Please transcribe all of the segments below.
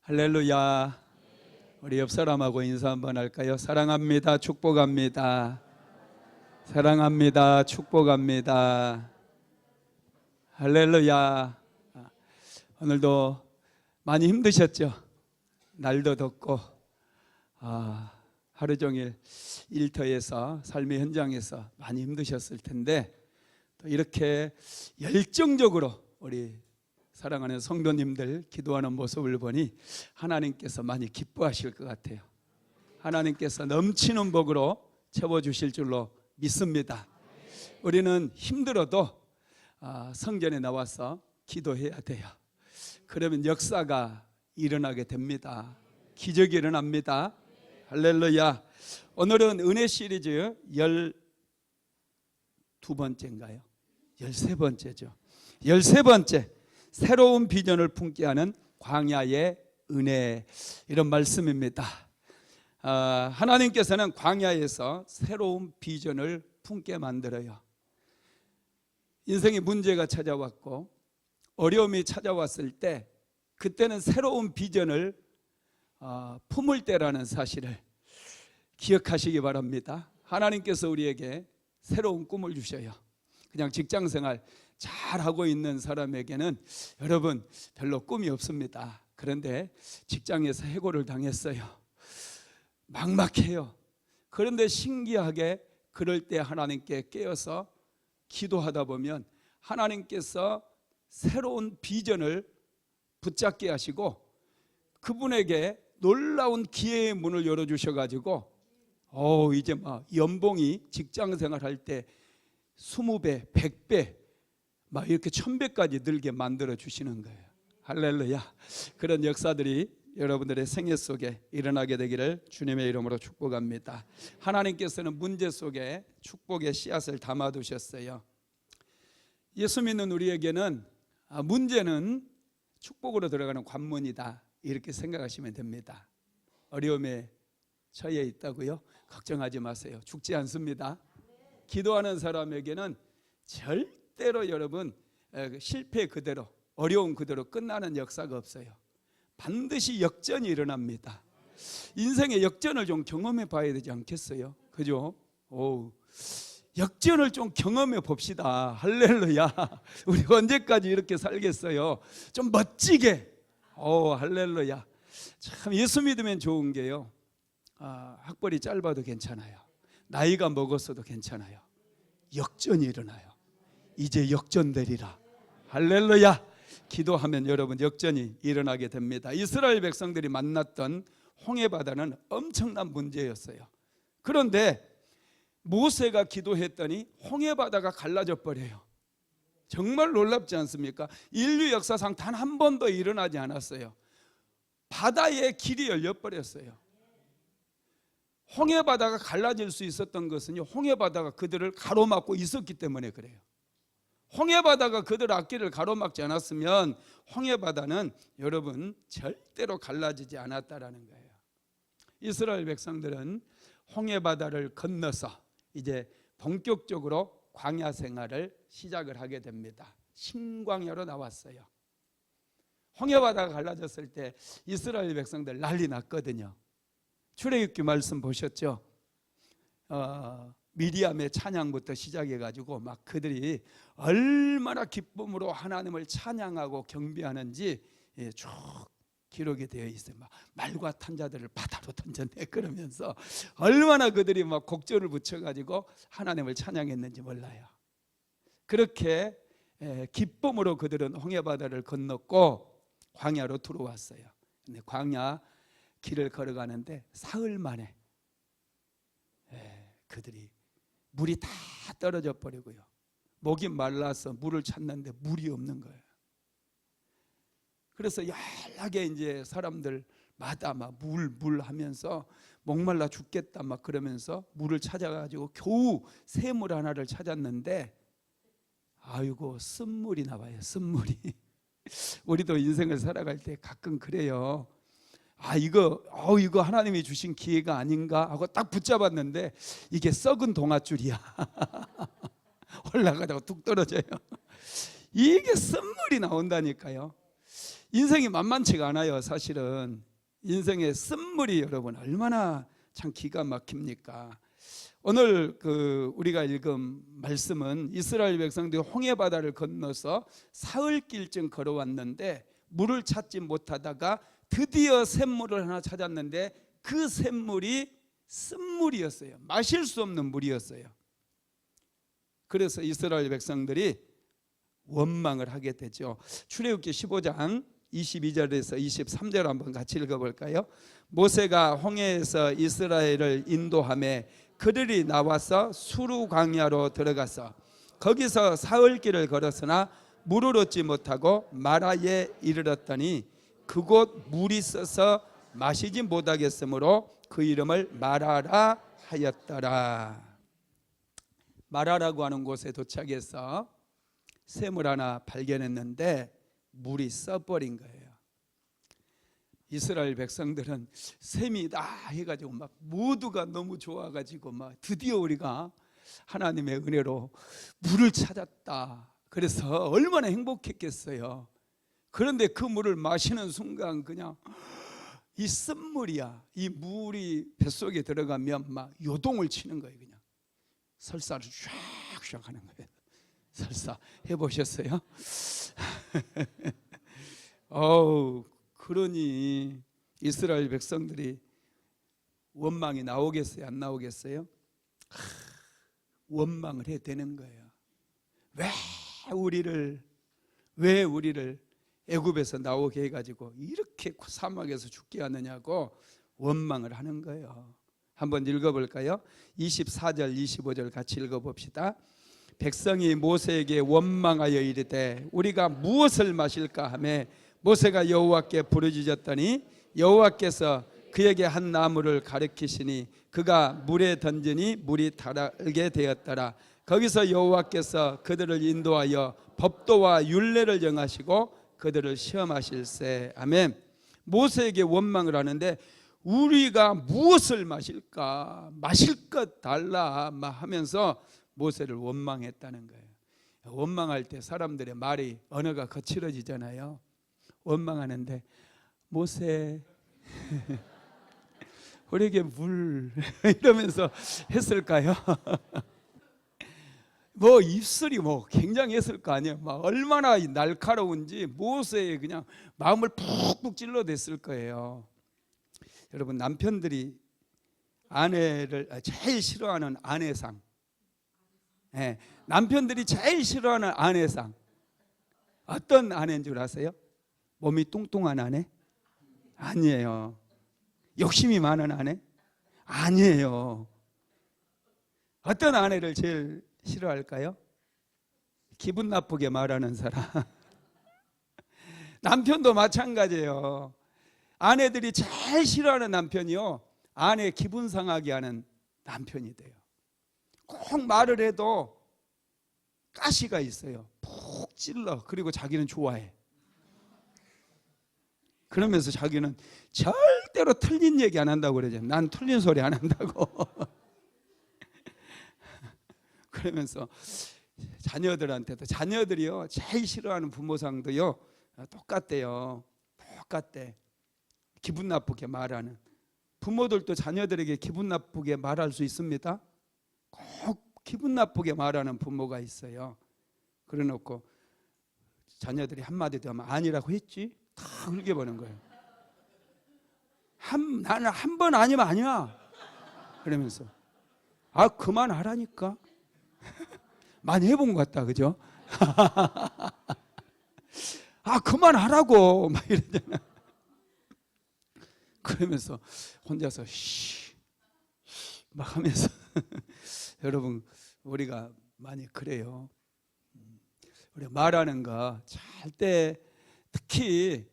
할렐루야. 우리 옆 사람하고 인사 한번 할까요? 사랑합니다. 축복합니다. 사랑합니다. 축복합니다. 할렐루야. 오늘도 많이 힘드셨죠? 날도 덥고 하루 종일 일터에서 삶의 현장에서 많이 힘드셨을 텐데 또 이렇게 열정적으로 우리 사랑하는 성도님들 기도하는 모습을 보니 하나님께서 많이 기뻐하실 것 같아요. 하나님께서 넘치는 복으로 채워주실 줄로 믿습니다. 우리는 힘들어도 성전에 나와서 기도해야 돼요. 그러면 역사가 일어나게 됩니다. 기적이 일어납니다. 할렐루야. 오늘은 은혜 시리즈 12번째인가요? 13번째죠. 13번째, 새로운 비전을 품게 하는 광야의 은혜, 이런 말씀입니다. 하나님께서는 광야에서 새로운 비전을 품게 만들어요. 인생의 문제가 찾아왔고 어려움이 찾아왔을 때 그때는 새로운 비전을 품을 때라는 사실을 기억하시기 바랍니다. 하나님께서 우리에게 새로운 꿈을 주셔요. 그냥 직장생활 잘하고 있는 사람에게는 여러분 별로 꿈이 없습니다. 그런데 직장에서 해고를 당했어요. 막막해요. 그런데 신기하게 그럴 때 하나님께 깨어서 기도하다 보면 하나님께서 새로운 비전을 붙잡게 하시고 그분에게 놀라운 기회의 문을 열어주셔가지고 이제 막 연봉이 직장생활 할 때 20배, 100배 막 이렇게 1000배까지 늘게 만들어 주시는 거예요. 할렐루야. 그런 역사들이 여러분들의 생애 속에 일어나게 되기를 주님의 이름으로 축복합니다. 하나님께서는 문제 속에 축복의 씨앗을 담아 두셨어요. 예수 믿는 우리에게는 문제는 축복으로 들어가는 관문이다, 이렇게 생각하시면 됩니다. 어려움에 처해 있다고요? 걱정하지 마세요. 죽지 않습니다. 기도하는 사람에게는 절대로 여러분 실패 그대로, 어려움 그대로 끝나는 역사가 없어요. 반드시 역전이 일어납니다. 인생의 역전을 좀 경험해 봐야 되지 않겠어요? 그죠? 역전을 좀 경험해 봅시다. 할렐루야. 우리 언제까지 이렇게 살겠어요? 좀 멋지게. 할렐루야. 참 예수 믿으면 좋은 게요, 학벌이 짧아도 괜찮아요. 나이가 먹었어도 괜찮아요. 역전이 일어나요. 이제 역전되리라. 할렐루야. 기도하면 여러분 역전이 일어나게 됩니다. 이스라엘 백성들이 만났던 홍해바다는 엄청난 문제였어요. 그런데 모세가 기도했더니 홍해바다가 갈라져 버려요. 정말 놀랍지 않습니까? 인류 역사상 단 한 번도 일어나지 않았어요. 바다의 길이 열려버렸어요. 홍해바다가 갈라질 수 있었던 것은요, 홍해바다가 그들을 가로막고 있었기 때문에 그래요. 홍해바다가 그들 앞길을 가로막지 않았으면 홍해바다는 여러분 절대로 갈라지지 않았다라는 거예요. 이스라엘 백성들은 홍해바다를 건너서 이제 본격적으로 광야 생활을 시작을 하게 됩니다. 신광야로 나왔어요. 홍해바다가 갈라졌을 때 이스라엘 백성들 난리 났거든요. 출애굽기 말씀 보셨죠? 미리암의 찬양부터 시작해가지고 막 그들이 얼마나 기쁨으로 하나님을 찬양하고 경배하는지 쭉 기록이 되어 있어요. 막 말과 탄자들을 바다로 던졌네 그러면서 얼마나 그들이 막 곡절을 붙여가지고 하나님을 찬양했는지 몰라요. 그렇게 기쁨으로 그들은 홍해바다를 건넜고 광야로 들어왔어요. 근데 광야 길을 걸어가는데 사흘 만에 그들이 물이 다 떨어져 버리고요, 목이 말라서 물을 찾는데 물이 없는 거예요. 그래서 연락에 이제 사람들마다 막 물 하면서 목말라 죽겠다 막 그러면서 물을 찾아가지고 겨우 샘물 하나를 찾았는데 아이고 쓴물이 나와요. 쓴물이. 우리도 인생을 살아갈 때 가끔 그래요. 이거 하나님이 주신 기회가 아닌가 하고 딱 붙잡았는데 이게 썩은 동아줄이야. 올라가다가 뚝 떨어져요. 이게 쓴물이 나온다니까요. 인생이 만만치가 않아요. 사실은 인생의 쓴물이 여러분 얼마나 참 기가 막힙니까? 오늘 우리가 읽은 말씀은 이스라엘 백성들이 홍해바다를 건너서 사흘길쯤 걸어왔는데 물을 찾지 못하다가 드디어 샘물을 하나 찾았는데 그 샘물이 쓴물이었어요. 마실 수 없는 물이었어요. 그래서 이스라엘 백성들이 원망을 하게 되죠. 출애굽기 15장 22절에서 23절 한번 같이 읽어볼까요? 모세가 홍해에서 이스라엘을 인도하며 그들이 나와서 수르 광야로 들어가서 거기서 사흘길을 걸었으나 물을 얻지 못하고 마라에 이르렀더니 그곳 물이 써서 마시지 못하겠으므로 그 이름을 마라라 하였더라. 마라라고 하는 곳에 도착해서 샘을 하나 발견했는데 물이 써버린 거예요. 이스라엘 백성들은 샘이다 해가지고 막 모두가 너무 좋아가지고 막 드디어 우리가 하나님의 은혜로 물을 찾았다. 그래서 얼마나 행복했겠어요. 그런데 그 물을 마시는 순간 그냥 이 쓴물이야. 이 물이 뱃속에 들어가면 막 요동을 치는 거예요. 그냥 설사를 쫙쫙 하는 거예요. 설사 해보셨어요? 그러니 이스라엘 백성들이 원망이 나오겠어요? 안 나오겠어요? 원망을 해야 되는 거예요. 왜 우리를 애굽에서 나오게 해가지고 이렇게 사막에서 죽게 하느냐고 원망을 하는 거예요. 한번 읽어볼까요? 24절 25절 같이 읽어봅시다. 백성이 모세에게 원망하여 이르되 우리가 무엇을 마실까 하며 모세가 여호와께 부르짖었더니 여호와께서 그에게 한 나무를 가리키시니 그가 물에 던지니 물이 달게 되었더라. 거기서 여호와께서 그들을 인도하여 법도와 율례를 정하시고 그들을 시험하실세. 아멘. 모세에게 원망을 하는데 우리가 무엇을 마실까? 마실 것 달라 하면서 모세를 원망했다는 거예요. 원망할 때 사람들의 말이 언어가 거칠어지잖아요. 원망하는데 모세 우리에게 물 이러면서 했을까요? 입술이 굉장했을 거 아니에요. 얼마나 날카로운지 모세의 그냥 마음을 푹푹 찔러댔을 거예요. 여러분, 남편들이 아내를 제일 싫어하는 아내상, 남편들이 제일 싫어하는 아내상 어떤 아내인 줄 아세요? 몸이 뚱뚱한 아내? 아니에요. 욕심이 많은 아내? 아니에요. 어떤 아내를 제일 싫어할까요? 기분 나쁘게 말하는 사람. 남편도 마찬가지예요. 아내들이 제일 싫어하는 남편이요, 아내 기분 상하게 하는 남편이 돼요. 꼭 말을 해도 가시가 있어요. 푹 찔러. 그리고 자기는 좋아해. 그러면서 자기는 절대로 틀린 얘기 안 한다고 그러죠. 난 틀린 소리 안 한다고. 그러면서 자녀들한테도, 자녀들이요 제일 싫어하는 부모상도요 똑같대요. 똑같대. 기분 나쁘게 말하는. 부모들도 자녀들에게 기분 나쁘게 말할 수 있습니다. 꼭 기분 나쁘게 말하는 부모가 있어요. 그래놓고 자녀들이 한마디도 하면 아니라고 했지? 다 흘겨보는 거예요. 나는 한 번 아니면 아니야 그러면서 그만하라니까. 많이 해본 것 같다, 그죠? 그만하라고 막 이러잖아. 그러면서 혼자서 막 하면서 여러분, 우리가 많이 그래요. 우리가 말하는 거 절대, 특히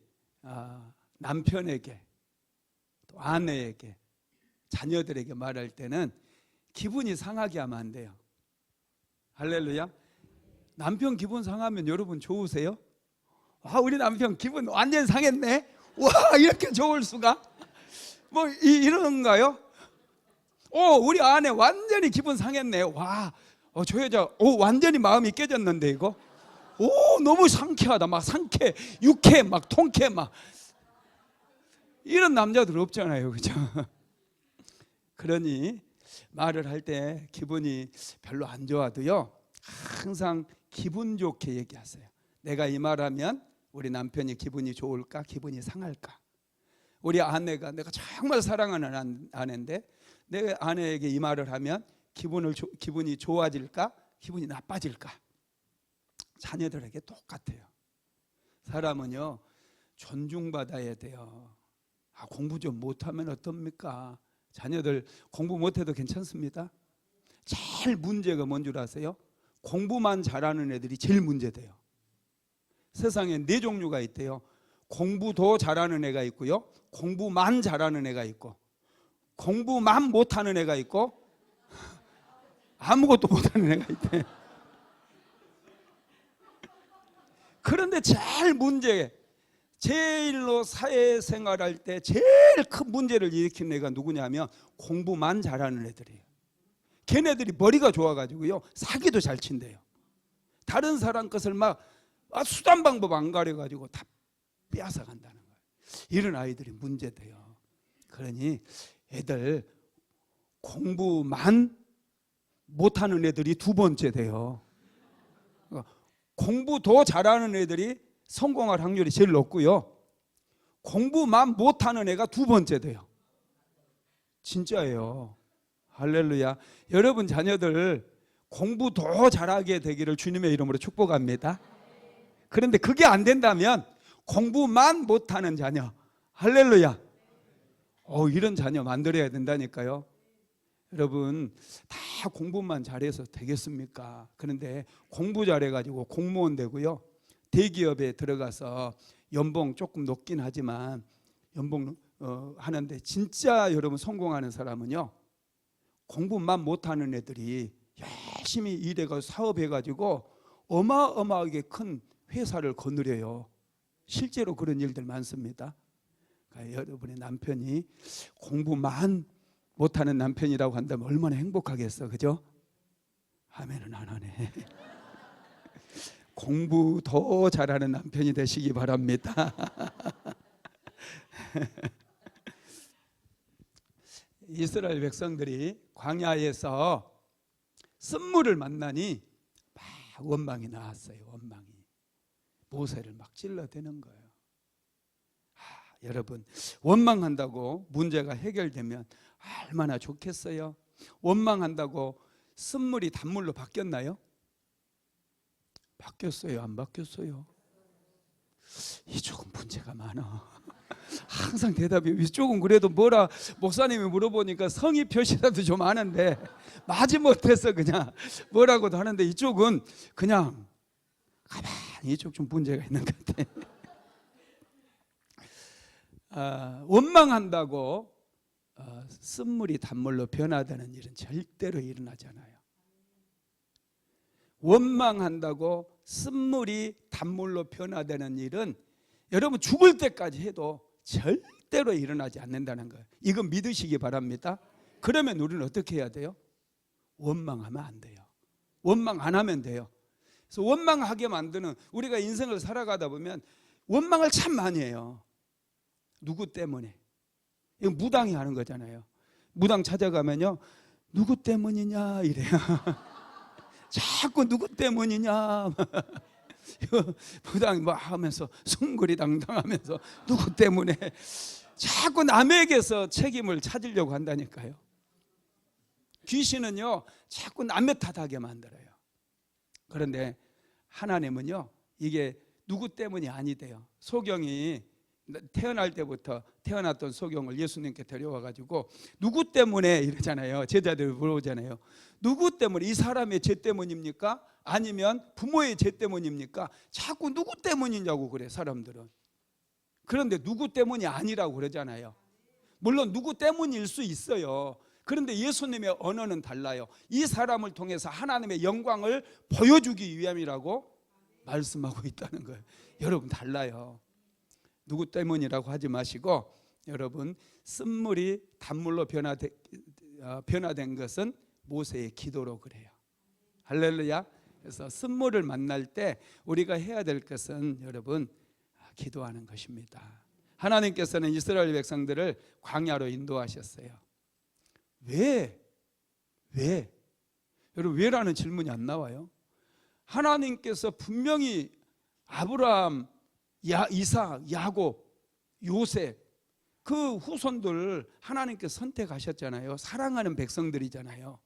남편에게 또 아내에게 자녀들에게 말할 때는 기분이 상하게 하면 안 돼요. 할렐루야. 남편 기분 상하면 여러분 좋으세요? 우리 남편 기분 완전 상했네. 와, 이렇게 좋을 수가? 이런가요? 우리 아내 완전히 기분 상했네. 와, 저 여자 완전히 마음이 깨졌는데 이거. 너무 상쾌하다. 막 상쾌, 유쾌, 막 통쾌, 막 이런 남자들 없잖아요, 그죠? 그러니 말을 할 때 기분이 별로 안 좋아도요, 항상 기분 좋게 얘기하세요. 내가 이 말하면 우리 남편이 기분이 좋을까, 기분이 상할까? 우리 아내가 내가 정말 사랑하는 아내인데 내 아내에게 이 말을 하면 기분이 좋아질까, 기분이 나빠질까? 자녀들에게 똑같아요. 사람은요, 존중받아야 돼요. 공부 좀 못하면 어떻습니까? 자녀들 공부 못해도 괜찮습니다. 제일 문제가 뭔 줄 아세요? 공부만 잘하는 애들이 제일 문제돼요. 세상에 4종류가 있대요. 공부도 잘하는 애가 있고요, 공부만 잘하는 애가 있고, 공부만 못하는 애가 있고, 아무것도 못하는 애가 있대요. 그런데 제일로 사회생활할 때 제일 큰 문제를 일으키는 애가 누구냐면 공부만 잘하는 애들이에요. 걔네들이 머리가 좋아가지고요, 사기도 잘 친대요. 다른 사람 것을 막 수단 방법 안 가려가지고 다 빼앗아 간다는 거예요. 이런 아이들이 문제돼요. 그러니 애들 공부만 못하는 애들이 2번째 돼요. 공부 더 잘하는 애들이 성공할 확률이 제일 높고요, 공부만 못하는 애가 2번째 돼요. 진짜예요. 할렐루야. 여러분 자녀들 공부 더 잘하게 되기를 주님의 이름으로 축복합니다. 그런데 그게 안 된다면 공부만 못하는 자녀, 할렐루야, 이런 자녀 만들어야 된다니까요. 여러분 다 공부만 잘해서 되겠습니까? 그런데 공부 잘해가지고 공무원 되고요, 대기업에 들어가서 연봉 조금 높긴 하지만 연봉 하는데 진짜 여러분 성공하는 사람은요, 공부만 못하는 애들이 열심히 일해가지고 사업해가지고 어마어마하게 큰 회사를 거느려요. 실제로 그런 일들 많습니다. 그러니까 여러분의 남편이 공부만 못하는 남편이라고 한다면 얼마나 행복하겠어, 그죠? 아멘은 안 하네. 공부 더 잘하는 남편이 되시기 바랍니다. 이스라엘 백성들이 광야에서 쓴물을 만나니 막 원망이 나왔어요. 원망이 모세를 막 찔러대는 거예요. 여러분 원망한다고 문제가 해결되면 얼마나 좋겠어요. 원망한다고 쓴물이 단물로 바뀌었나요? 바뀌었어요? 안 바뀌었어요? 이쪽은 문제가 많아. 항상 대답이 이쪽은 그래도 뭐라 목사님이 물어보니까 성의 표시라도 좀 하는데 마지못해서 그냥 뭐라고도 하는데 이쪽은 그냥 가만히 이쪽 좀 문제가 있는 것 같아. 원망한다고 쓴물이 단물로 변화되는 일은 절대로 일어나지 않아요. 원망한다고 쓴물이 단물로 변화되는 일은 여러분 죽을 때까지 해도 절대로 일어나지 않는다는 거예요. 이건 믿으시기 바랍니다. 그러면 우리는 어떻게 해야 돼요? 원망하면 안 돼요. 원망 안 하면 돼요. 그래서 원망하게 만드는, 우리가 인생을 살아가다 보면 원망을 참 많이 해요. 누구 때문에? 이거 무당이 하는 거잖아요. 무당 찾아가면요, 누구 때문이냐 이래요. 자꾸 누구 때문이냐. 무당이 막 하면서 숭구리 당당하면서 누구 때문에, 자꾸 남에게서 책임을 찾으려고 한다니까요. 귀신은요 자꾸 남의 탓하게 만들어요. 그런데 하나님은요 이게 누구 때문이 아니대요. 소경이 태어날 때부터 태어났던 소경을 예수님께 데려와가지고 누구 때문에 이러잖아요. 제자들 물어보잖아요. 누구 때문에, 이 사람의 죄 때문입니까? 아니면 부모의 죄 때문입니까? 자꾸 누구 때문이냐고 그래 사람들은. 그런데 누구 때문이 아니라고 그러잖아요. 물론 누구 때문일 수 있어요. 그런데 예수님의 언어는 달라요. 이 사람을 통해서 하나님의 영광을 보여주기 위함이라고 말씀하고 있다는 거예요. 여러분 달라요. 누구 때문이라고 하지 마시고, 여러분 쓴물이 단물로 변화된 것은 모세의 기도로 그래요. 할렐루야. 그래서 쓴물을 만날 때 우리가 해야 될 것은 여러분 기도하는 것입니다. 하나님께서는 이스라엘 백성들을 광야로 인도하셨어요. 왜? 여러분 왜라는 질문이 안 나와요? 하나님께서 분명히 아브라함, 이삭, 야곱, 요셉 그 후손들 하나님께서 선택하셨잖아요. 사랑하는 백성들이잖아요.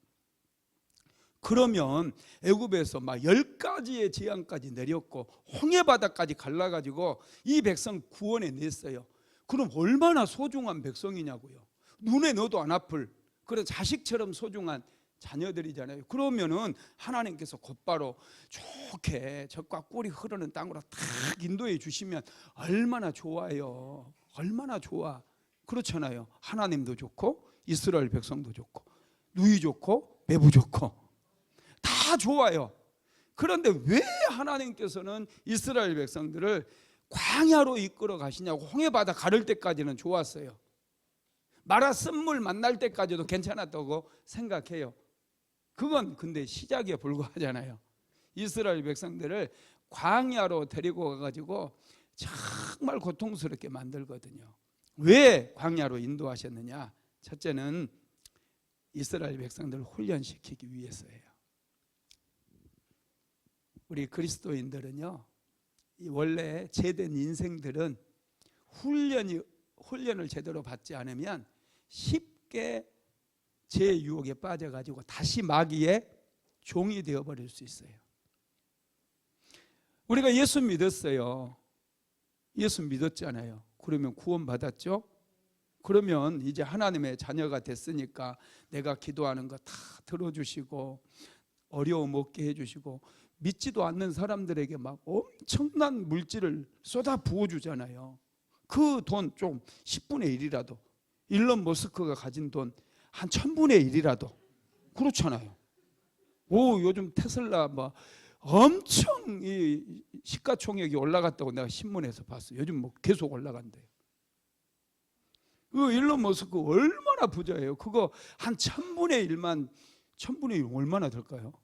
그러면 애굽에서 막 10가지의 재앙까지 내렸고 홍해바다까지 갈라가지고 이 백성 구원해 냈어요. 그럼 얼마나 소중한 백성이냐고요. 눈에 넣어도 안 아플 그런 자식처럼 소중한 자녀들이잖아요. 그러면은 하나님께서 곧바로 좋게 적과 꿀이 흐르는 땅으로 딱 인도해 주시면 얼마나 좋아요. 얼마나 좋아. 그렇잖아요. 하나님도 좋고 이스라엘 백성도 좋고 누이 좋고 매부 좋고 다 좋아요. 그런데 왜 하나님께서는 이스라엘 백성들을 광야로 이끌어 가시냐고. 홍해바다 가를 때까지는 좋았어요. 마라 쓴물 만날 때까지도 괜찮았다고 생각해요. 그건 근데 시작에 불과하잖아요. 이스라엘 백성들을 광야로 데리고 가가지고 정말 고통스럽게 만들거든요. 왜 광야로 인도하셨느냐? 첫째는 이스라엘 백성들을 훈련시키기 위해서예요. 우리 그리스도인들은요, 원래 제된 인생들은 훈련을 제대로 받지 않으면 쉽게 제 유혹에 빠져가지고 다시 마귀의 종이 되어버릴 수 있어요. 우리가 예수 믿었어요. 예수 믿었잖아요. 그러면 구원 받았죠? 그러면 이제 하나님의 자녀가 됐으니까 내가 기도하는 거 다 들어주시고 어려움 없게 해주시고 믿지도 않는 사람들에게 막 엄청난 물질을 쏟아 부어주잖아요. 그 돈 좀 10분의 1이라도 일론 머스크가 가진 돈 한 1000분의 1이라도 그렇잖아요. 요즘 테슬라 뭐 엄청 이 시가총액이 올라갔다고 내가 신문에서 봤어요. 요즘 뭐 계속 올라간대요. 그 일론 머스크 얼마나 부자예요. 그거 한 1000분의 1만 1000분의 1 얼마나 될까요?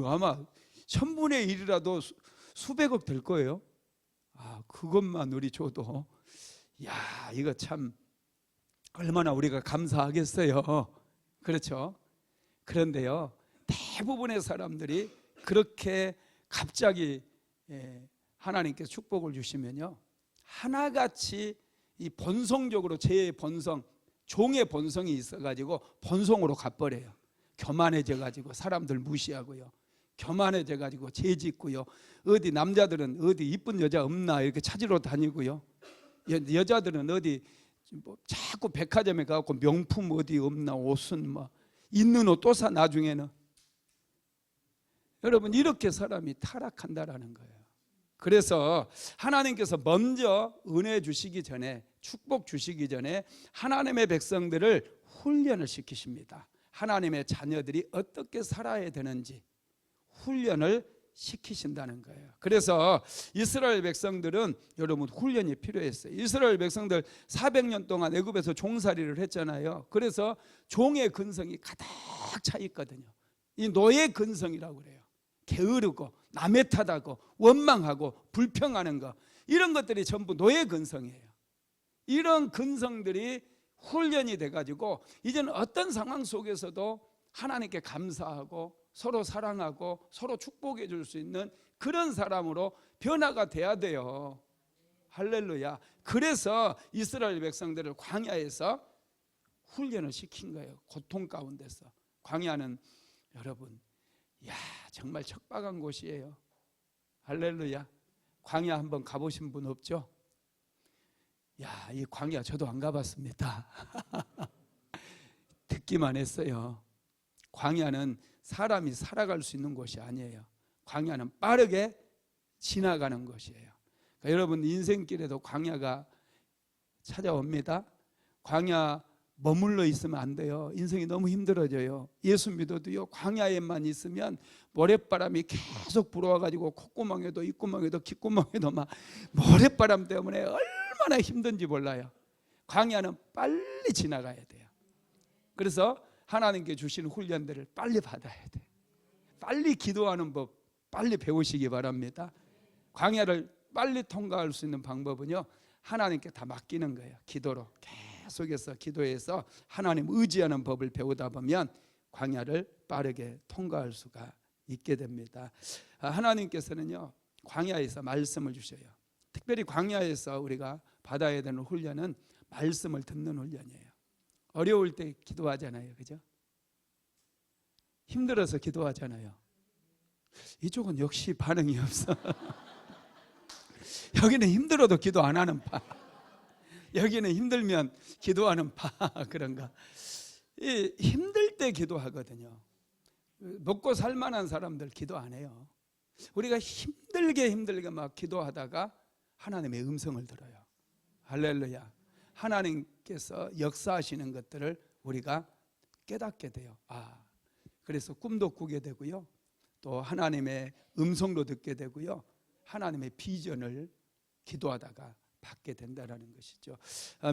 아마 1000분의 1이라도 수백억 될 거예요. 그것만 우리 줘도 이거 참 얼마나 우리가 감사하겠어요. 그렇죠? 그런데요, 대부분의 사람들이 그렇게 갑자기 하나님께서 축복을 주시면요, 하나같이 이 본성적으로 제 본성, 종의 본성이 있어가지고 본성으로 가버려요. 교만해져가지고 사람들 무시하고요, 교만해져가지고 죄짓고요, 어디 남자들은 어디 이쁜 여자 없나 이렇게 찾으러 다니고요, 여자들은 어디 뭐 자꾸 백화점에 가고 명품 어디 없나, 옷은 뭐 있는 옷 또 사. 나중에는 여러분 이렇게 사람이 타락한다라는 거예요. 그래서 하나님께서 먼저 은혜 주시기 전에, 축복 주시기 전에 하나님의 백성들을 훈련을 시키십니다. 하나님의 자녀들이 어떻게 살아야 되는지 훈련을 시키신다는 거예요. 그래서 이스라엘 백성들은 여러분 훈련이 필요했어요. 이스라엘 백성들 400년 동안 애굽에서 종살이를 했잖아요. 그래서 종의 근성이 가득 차 있거든요. 이 노예 근성이라고 그래요. 게으르고 남의 탓하고 원망하고 불평하는 거, 이런 것들이 전부 노예 근성이에요. 이런 근성들이 훈련이 돼가지고 이제는 어떤 상황 속에서도 하나님께 감사하고 서로 사랑하고 서로 축복해 줄 수 있는 그런 사람으로 변화가 돼야 돼요. 할렐루야. 그래서 이스라엘 백성들을 광야에서 훈련을 시킨 거예요. 고통 가운데서. 광야는 여러분 정말 척박한 곳이에요. 할렐루야. 광야 한번 가보신 분 없죠? 이 광야 저도 안 가봤습니다. 듣기만 했어요. 광야는 사람이 살아갈 수 있는 곳이 아니에요. 광야는 빠르게 지나가는 곳이에요. 그러니까 여러분 인생길에도 광야가 찾아옵니다. 광야 머물러 있으면 안 돼요. 인생이 너무 힘들어져요. 예수 믿어도요, 광야에만 있으면 모래바람이 계속 불어와가지고 콧구멍에도 입구멍에도 귓구멍에도 막 모래바람 때문에 얼마나 힘든지 몰라요. 광야는 빨리 지나가야 돼요. 그래서 하나님께 주시는 훈련들을 빨리 받아야 돼요. 빨리 기도하는 법 빨리 배우시기 바랍니다. 광야를 빨리 통과할 수 있는 방법은요, 하나님께 다 맡기는 거예요. 기도로 계속해서 기도해서 하나님 의지하는 법을 배우다 보면 광야를 빠르게 통과할 수가 있게 됩니다. 하나님께서는요, 광야에서 말씀을 주셔요. 특별히 광야에서 우리가 받아야 되는 훈련은 말씀을 듣는 훈련이에요. 어려울 때 기도하잖아요, 그죠? 힘들어서 기도하잖아요. 이쪽은 역시 반응이 없어. 여기는 힘들어도 기도 안 하는 파, 여기는 힘들면 기도하는 파. 그런가? 힘들 때 기도하거든요. 먹고 살만한 사람들 기도 안 해요. 우리가 힘들게 막 기도하다가 하나님의 음성을 들어요. 할렐루야. 하나님께서 역사하시는 것들을 우리가 깨닫게 돼요. 그래서 꿈도 꾸게 되고요, 또 하나님의 음성도 듣게 되고요, 하나님의 비전을 기도하다가 받게 된다는 것이죠.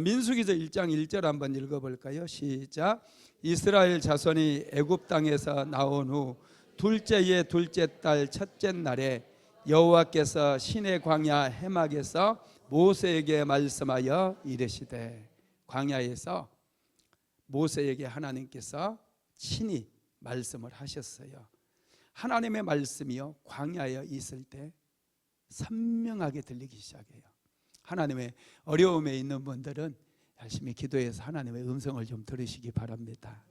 민수기서 1장 1절 한번 읽어볼까요? 시작. 이스라엘 자손이 애굽 땅에서 나온 후 둘째의 둘째 달 첫째 날에 여호와께서 시내 광야 해막에서 모세에게 말씀하여 이르시되, 광야에서 모세에게 하나님께서 친히 말씀을 하셨어요. 하나님의 말씀이요, 광야에 있을 때 선명하게 들리기 시작해요. 하나님의 어려움에 있는 분들은 열심히 기도해서 하나님의 음성을 좀 들으시기 바랍니다.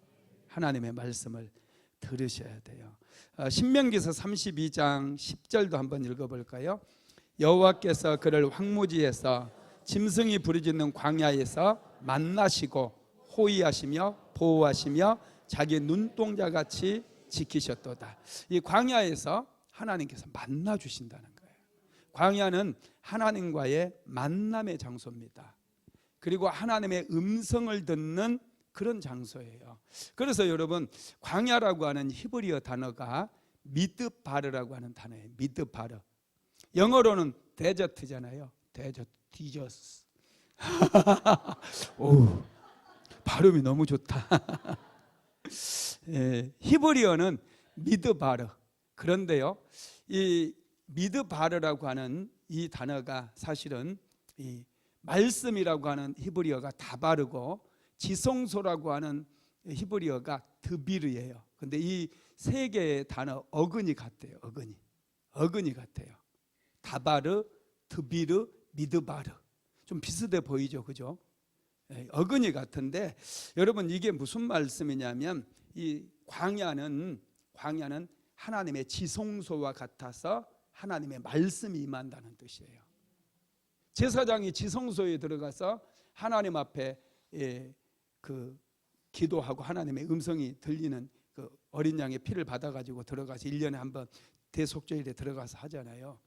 하나님의 말씀을 들으셔야 돼요. 신명기서 32장 10절도 한번 읽어볼까요? 여호와께서 그를 황무지에서 짐승이 부르짖는 광야에서 만나시고 호위하시며 보호하시며 자기 눈동자같이 지키셨도다. 이 광야에서 하나님께서 만나 주신다는 거예요. 광야는 하나님과의 만남의 장소입니다. 그리고 하나님의 음성을 듣는 그런 장소예요. 그래서 여러분, 광야라고 하는 히브리어 단어가 미드바르라고 하는 단어예요. 미드바르. 영어로는 데저트잖아요. 디저스. 오, 발음이 너무 좋다. 히브리어는 미드바르. 그런데요, 이 미드바르라고 하는 이 단어가 사실은 이 말씀이라고 하는 히브리어가 다바르고 지성소라고 하는 히브리어가 드비르예요. 근데 이 세 개의 단어 어근이 같대요. 어근이 같아요. 다바르, 드비르, 미드바르. 좀 비슷해 보이죠, 그죠? 어근이 같은데, 여러분 이게 무슨 말씀이냐면, 이 광야는 하나님의 지성소와 같아서 하나님의 말씀이 임한다는 뜻이에요. 제사장이 지성소에 들어가서 하나님 앞에 기도하고 하나님의 음성이 들리는 그 어린 양의 피를 받아가지고 들어가서 1년에 한번 대속죄일에 들어가서 하잖아요.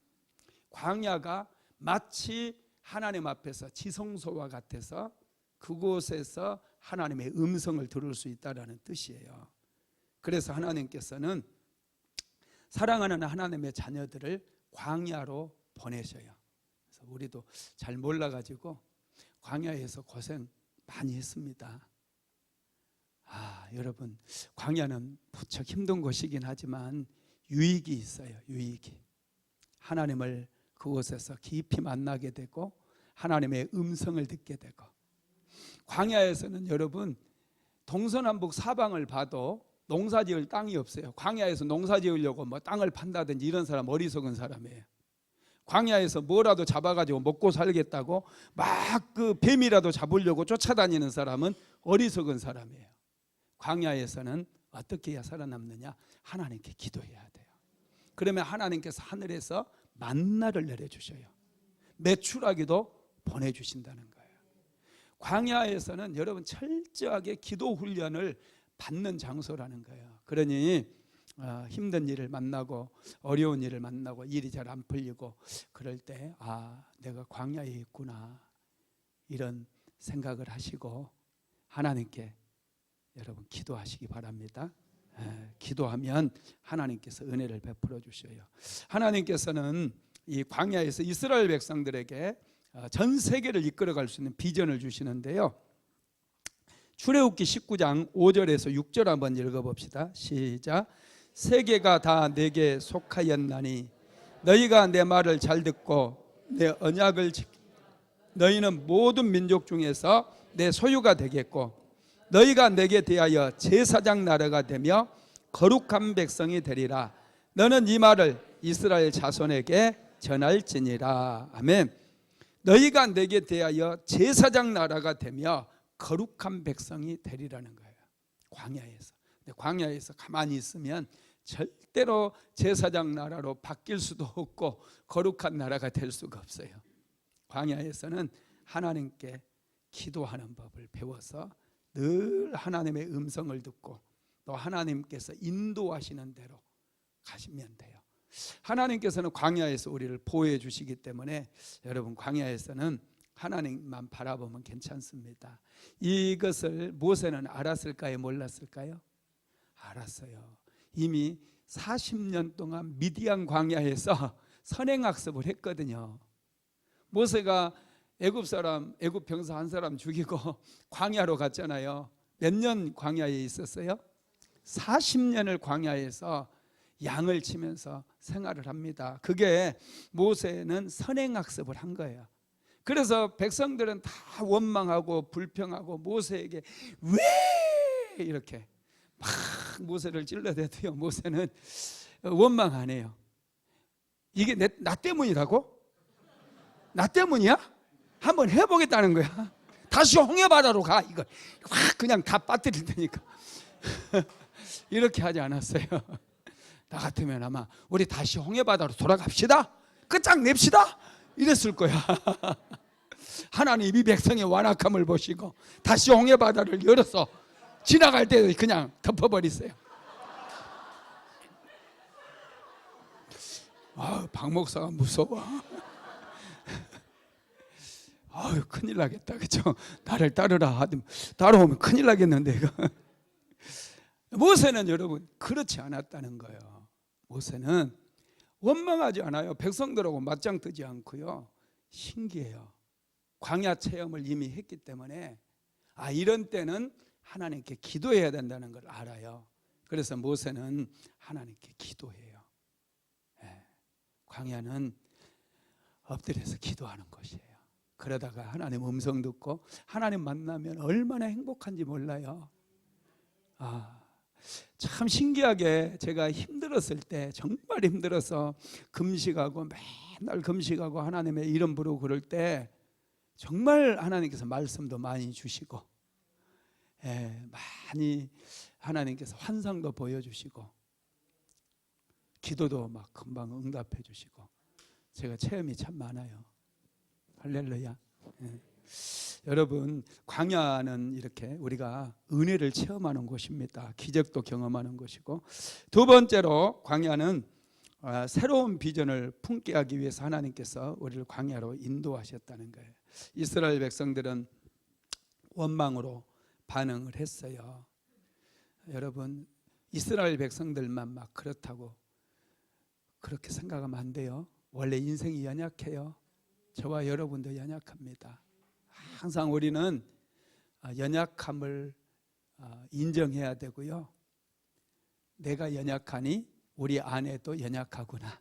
광야가 마치 하나님 앞에서 지성소와 같아서 그곳에서 하나님의 음성을 들을 수 있다는 뜻이에요. 그래서 하나님께서는 사랑하는 하나님의 자녀들을 광야로 보내셔요. 그래서 우리도 잘 몰라가지고 광야에서 고생 많이 했습니다. 여러분, 광야는 무척 힘든 곳이긴 하지만 유익이 있어요. 유익이. 하나님을 그곳에서 깊이 만나게 되고 하나님의 음성을 듣게 되고, 광야에서는 여러분 동서남북 사방을 봐도 농사지을 땅이 없어요. 광야에서 농사지으려고 뭐 땅을 판다든지 이런 사람 어리석은 사람이에요. 광야에서 뭐라도 잡아가지고 먹고 살겠다고 막 그 뱀이라도 잡으려고 쫓아다니는 사람은 어리석은 사람이에요. 광야에서는 어떻게 해야 살아남느냐? 하나님께 기도해야 돼요. 그러면 하나님께서 하늘에서 만나를 내려주셔요. 메추라기도 보내주신다는 거예요. 광야에서는 여러분 철저하게 기도 훈련을 받는 장소라는 거예요. 그러니 힘든 일을 만나고 어려운 일을 만나고 일이 잘 안 풀리고 그럴 때 내가 광야에 있구나, 이런 생각을 하시고 하나님께 여러분 기도하시기 바랍니다. 기도하면 하나님께서 은혜를 베풀어 주셔요. 하나님께서는 이 광야에서 이스라엘 백성들에게 전 세계를 이끌어갈 수 있는 비전을 주시는데요, 출애굽기 19장 5절에서 6절 한번 읽어봅시다. 시작. 세계가 다 내게 속하였나니 너희가 내 말을 잘 듣고 내 언약을 지키 너희는 모든 민족 중에서 내 소유가 되겠고 너희가 내게 대하여 제사장 나라가 되며 거룩한 백성이 되리라. 너는 이 말을 이스라엘 자손에게 전할지니라. 아멘. 너희가 내게 대하여 제사장 나라가 되며 거룩한 백성이 되리라는 거예요. 광야에서. 근데 광야에서 가만히 있으면 절대로 제사장 나라로 바뀔 수도 없고 거룩한 나라가 될 수가 없어요. 광야에서는 하나님께 기도하는 법을 배워서 늘 하나님의 음성을 듣고 또 하나님께서 인도하시는 대로 가시면 돼요. 하나님께서는 광야에서 우리를 보호해 주시기 때문에 여러분 광야에서는 하나님만 바라보면 괜찮습니다. 이것을 모세는 알았을까요? 몰랐을까요? 알았어요. 이미 40년 동안 미디안 광야에서 선행학습을 했거든요. 모세가 애굽 병사 한 사람 죽이고 광야로 갔잖아요. 몇 년 광야에 있었어요? 40년을 광야에서 양을 치면서 생활을 합니다. 그게 모세는 선행학습을 한 거예요. 그래서 백성들은 다 원망하고 불평하고 모세에게 왜 이렇게 막 모세를 찔러대도요. 모세는 원망 안 해요. 이게 나 때문이라고? 나 때문이야? 한번 해보겠다는 거야. 다시 홍해바다로 가. 이걸 확 그냥 다 빠뜨릴 테니까. 이렇게 하지 않았어요. 나 같으면 아마 우리 다시 홍해바다로 돌아갑시다. 끝장냅시다. 이랬을 거야. 하나님이 백성의 완악함을 보시고 다시 홍해바다를 열어서 지나갈 때 그냥 덮어버리세요. 박 목사가 무서워. 큰일 나겠다. 그죠? 나를 따르라. 따라오면 큰일 나겠는데 이거. 모세는 여러분 그렇지 않았다는 거예요. 모세는 원망하지 않아요. 백성들하고 맞짱 뜨지 않고요. 신기해요. 광야 체험을 이미 했기 때문에 이런 때는 하나님께 기도해야 된다는 걸 알아요. 그래서 모세는 하나님께 기도해요. 광야는 엎드려서 기도하는 곳이에요. 그러다가 하나님 음성 듣고 하나님 만나면 얼마나 행복한지 몰라요. 참 신기하게 제가 힘들었을 때 정말 힘들어서 금식하고 맨날 금식하고 하나님의 이름 부르고 그럴 때 정말 하나님께서 말씀도 많이 주시고 많이 하나님께서 환상도 보여주시고 기도도 막 금방 응답해 주시고 제가 체험이 참 많아요. 할렐루야. 여러분 광야는 이렇게 우리가 은혜를 체험하는 곳입니다. 기적도 경험하는 곳이고 두 번째로 광야는 새로운 비전을 품게 하기 위해서 하나님께서 우리를 광야로 인도하셨다는 거예요. 이스라엘 백성들은 원망으로 반응을 했어요. 여러분 이스라엘 백성들만 막 그렇다고 그렇게 생각하면 안 돼요. 원래 인생이 연약해요. 저와 여러분도 연약합니다. 항상 우리는 연약함을 인정해야 되고요. 내가 연약하니 우리 아내도 연약하구나.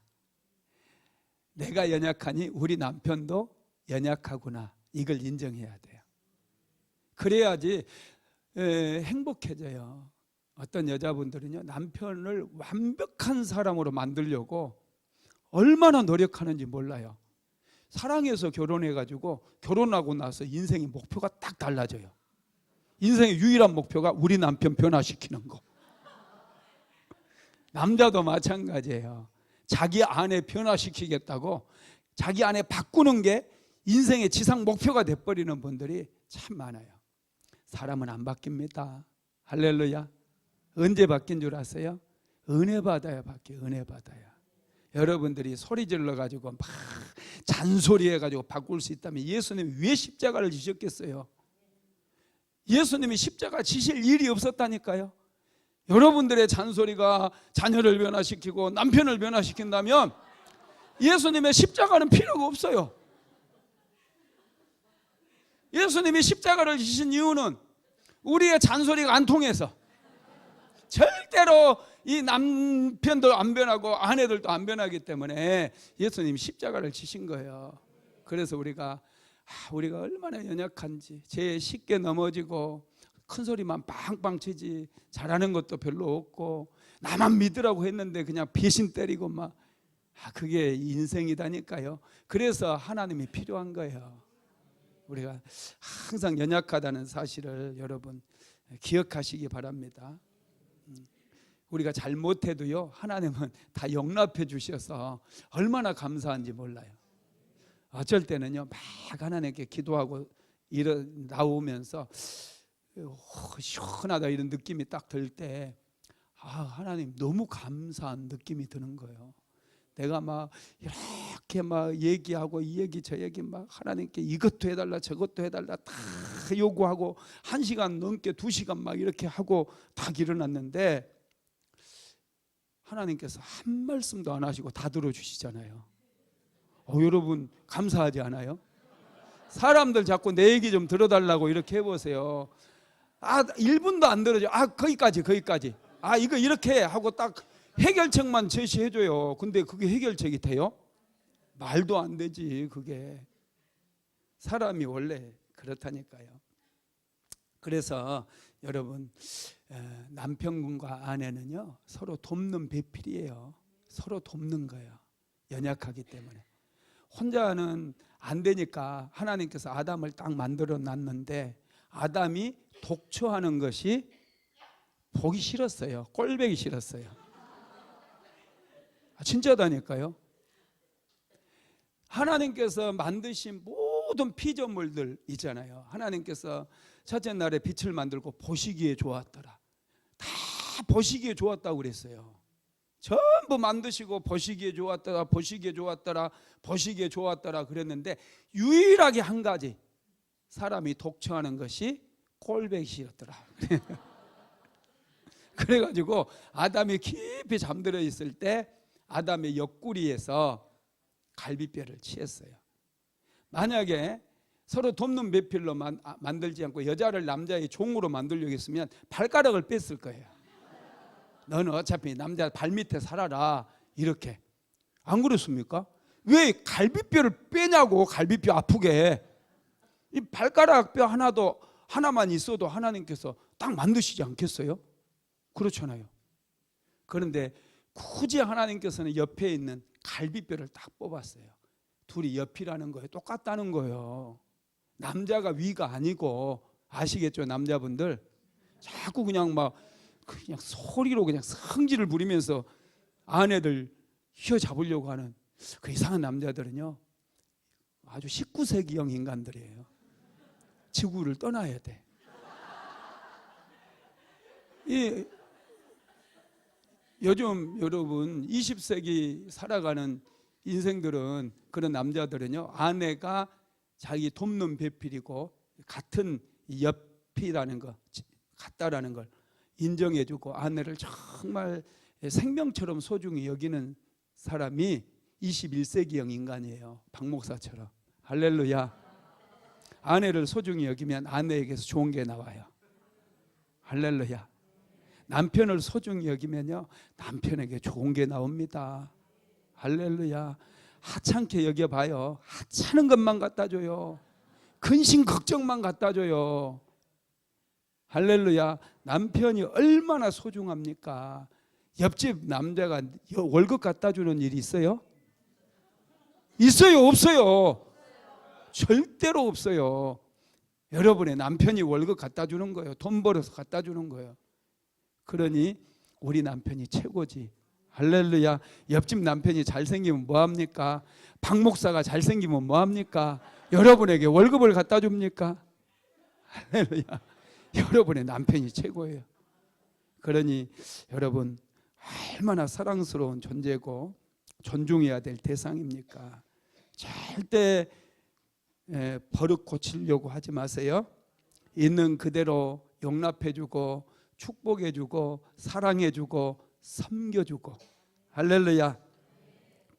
내가 연약하니 우리 남편도 연약하구나. 이걸 인정해야 돼요. 그래야지 행복해져요. 어떤 여자분들은요 남편을 완벽한 사람으로 만들려고 얼마나 노력하는지 몰라요. 사랑해서 결혼해가지고 결혼하고 나서 인생의 목표가 딱 달라져요. 인생의 유일한 목표가 우리 남편 변화시키는 거. 남자도 마찬가지예요. 자기 아내 변화시키겠다고 자기 아내 바꾸는 게 인생의 지상 목표가 돼버리는 분들이 참 많아요. 사람은 안 바뀝니다. 할렐루야. 언제 바뀐 줄 아세요? 은혜 받아야 바뀌어요. 은혜 받아야. 여러분들이 소리 질러가지고 막 잔소리해가지고 바꿀 수 있다면 예수님이 왜 십자가를 지셨겠어요? 예수님이 십자가 지실 일이 없었다니까요. 여러분들의 잔소리가 자녀를 변화시키고 남편을 변화시킨다면 예수님의 십자가는 필요가 없어요. 예수님이 십자가를 지신 이유는 우리의 잔소리가 안 통해서 절대로 이 남편도 안 변하고 아내들도 안 변하기 때문에 예수님이 십자가를 지신 거예요. 그래서 우리가 얼마나 연약한지, 죄에 쉽게 넘어지고 큰 소리만 빵빵 치지 잘하는 것도 별로 없고 나만 믿으라고 했는데 그냥 배신 때리고 막 그게 인생이다니까요. 그래서 하나님이 필요한 거예요. 우리가 항상 연약하다는 사실을 여러분 기억하시기 바랍니다. 우리가 잘못해도요, 하나님은 다 용납해 주셔서 얼마나 감사한지 몰라요. 어쩔 때는요, 막 하나님께 기도하고 나오면서 시원하다 이런 느낌이 딱 들 때 하나님 너무 감사한 느낌이 드는 거예요. 내가 막 이렇게 막 얘기하고 이 얘기 저 얘기 막 하나님께 이것도 해달라 저것도 해달라 다 요구하고 1시간 넘게 2시간 막 이렇게 하고 딱 일어났는데 하나님께서 한 말씀도 안 하시고 다 들어주시잖아요. 여러분 감사하지 않아요? 사람들 자꾸 내 얘기 좀 들어달라고 이렇게 해보세요. 1분도 안 들어줘. 거기까지 이거 이렇게 하고 딱 해결책만 제시해줘요. 근데 그게 해결책이 돼요? 말도 안 되지. 그게 사람이 원래 그렇다니까요. 그래서 여러분 남편분과 아내는요 서로 돕는 배필이에요. 서로 돕는 거예요. 연약하기 때문에. 혼자는 안 되니까 하나님께서 아담을 딱 만들어 놨는데 아담이 독초하는 것이 보기 싫었어요. 꼴보기 싫었어요. 진짜다니까요. 하나님께서 만드신 모든 피조물들 있잖아요. 하나님께서 첫째 날에 빛을 만들고 보시기에 좋았더라. 다 보시기에 좋았다고 그랬어요. 전부 만드시고 보시기에 좋았더라, 보시기에 좋았더라, 보시기에 좋았더라 그랬는데 유일하게 한 가지 사람이 독초하는 것이 꼴보기 싫었더라. 그래가지고 아담이 깊이 잠들어 있을 때 아담의 옆구리에서 갈비뼈를 치했어요. 만약에 서로 돕는 배필로 만들지 않고 여자를 남자의 종으로 만들려고 했으면 발가락을 뺐을 거예요. 너는 어차피 남자 발밑에 살아라 이렇게. 안 그렇습니까? 왜 갈비뼈를 빼냐고. 갈비뼈 아프게. 이 발가락 뼈 하나만 있어도 하나님께서 딱 만드시지 않겠어요? 그렇잖아요. 그런데 굳이 하나님께서는 옆에 있는 갈비뼈를 딱 뽑았어요. 둘이 옆이라는 거예요. 똑같다는 거예요. 남자가 위가 아니고, 아시겠죠? 남자분들 자꾸 그냥 소리로 그냥 성질을 부리면서 아내들 휘어잡으려고 하는 그 이상한 남자들은요 아주 19세기형 인간들이에요. 지구를 떠나야 돼. 요즘 여러분 20세기 살아가는 인생들은, 그런 남자들은요 아내가 자기 돕는 배필이고 같은 옆이라는 거, 같다라는 걸 인정해주고 아내를 정말 생명처럼 소중히 여기는 사람이 21세기형 인간이에요. 박 목사처럼. 할렐루야. 아내를 소중히 여기면 아내에게서 좋은 게 나와요. 할렐루야. 남편을 소중히 여기면요 남편에게 좋은 게 나옵니다. 할렐루야. 하찮게 여겨봐요. 하찮은 것만 갖다 줘요. 근심 걱정만 갖다 줘요. 할렐루야. 남편이 얼마나 소중합니까? 옆집 남자가 월급 갖다 주는 일이 있어요? 있어요? 없어요? 절대로 없어요. 여러분의 남편이 월급 갖다 주는 거예요. 돈 벌어서 갖다 주는 거예요. 그러니 우리 남편이 최고지. 할렐루야. 옆집 남편이 잘생기면 뭐합니까? 박 목사가 잘생기면 뭐합니까? 여러분에게 월급을 갖다 줍니까? 할렐루야. 여러분의 남편이 최고예요. 그러니 여러분 얼마나 사랑스러운 존재고 존중해야 될 대상입니까? 절대 버릇 고치려고 하지 마세요. 있는 그대로 용납해주고 축복해주고 사랑해주고 섬겨주고, 할렐루야,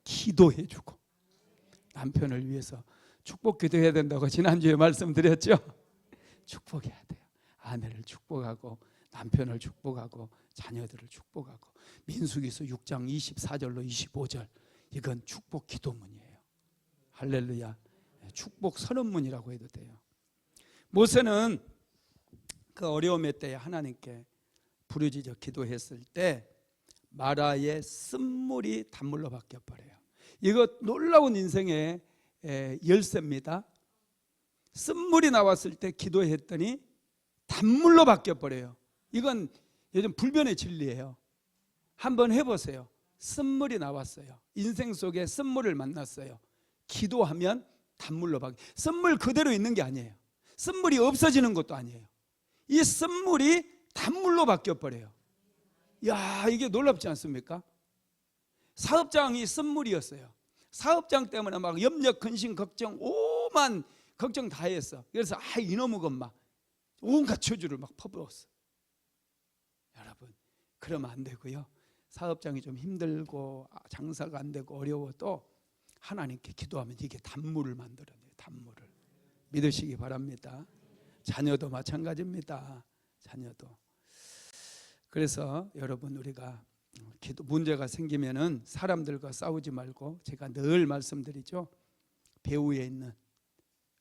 기도해주고, 남편을 위해서 축복 기도해야 된다고 지난주에 말씀드렸죠. 축복해야 돼요. 아내를 축복하고 남편을 축복하고 자녀들을 축복하고. 민수기서 6장 24절로 25절, 이건 축복 기도문이에요. 할렐루야. 축복 선언문이라고 해도 돼요. 모세는 그 어려움의 때에 하나님께 부르짖어 기도했을 때 마라의 쓴물이 단물로 바뀌어버려요. 이거 놀라운 인생의 열쇠입니다. 쓴물이 나왔을 때 기도했더니 단물로 바뀌어버려요. 이건 요즘 불변의 진리예요. 한번 해보세요. 쓴물이 나왔어요. 인생 속에 쓴물을 만났어요. 기도하면 단물로 바뀌어요. 쓴물 그대로 있는 게 아니에요. 쓴물이 없어지는 것도 아니에요. 이 쓴물이 단물로 바뀌어버려요. 야, 이게 놀랍지 않습니까? 사업장이 쓴물이었어요. 사업장 때문에 막 염려, 근심, 걱정, 오만 걱정 다 했어. 그래서 이놈의 것만 온갖 저주를 막 퍼부었어. 여러분, 그러면 안 되고요. 사업장이 좀 힘들고 장사가 안 되고 어려워도 하나님께 기도하면 이게 단물을 만들어내요. 단물을. 믿으시기 바랍니다. 자녀도 마찬가지입니다. 자녀도. 그래서 여러분, 우리가 기도 문제가 생기면은 사람들과 싸우지 말고, 제가 늘 말씀드리죠. 배후에 있는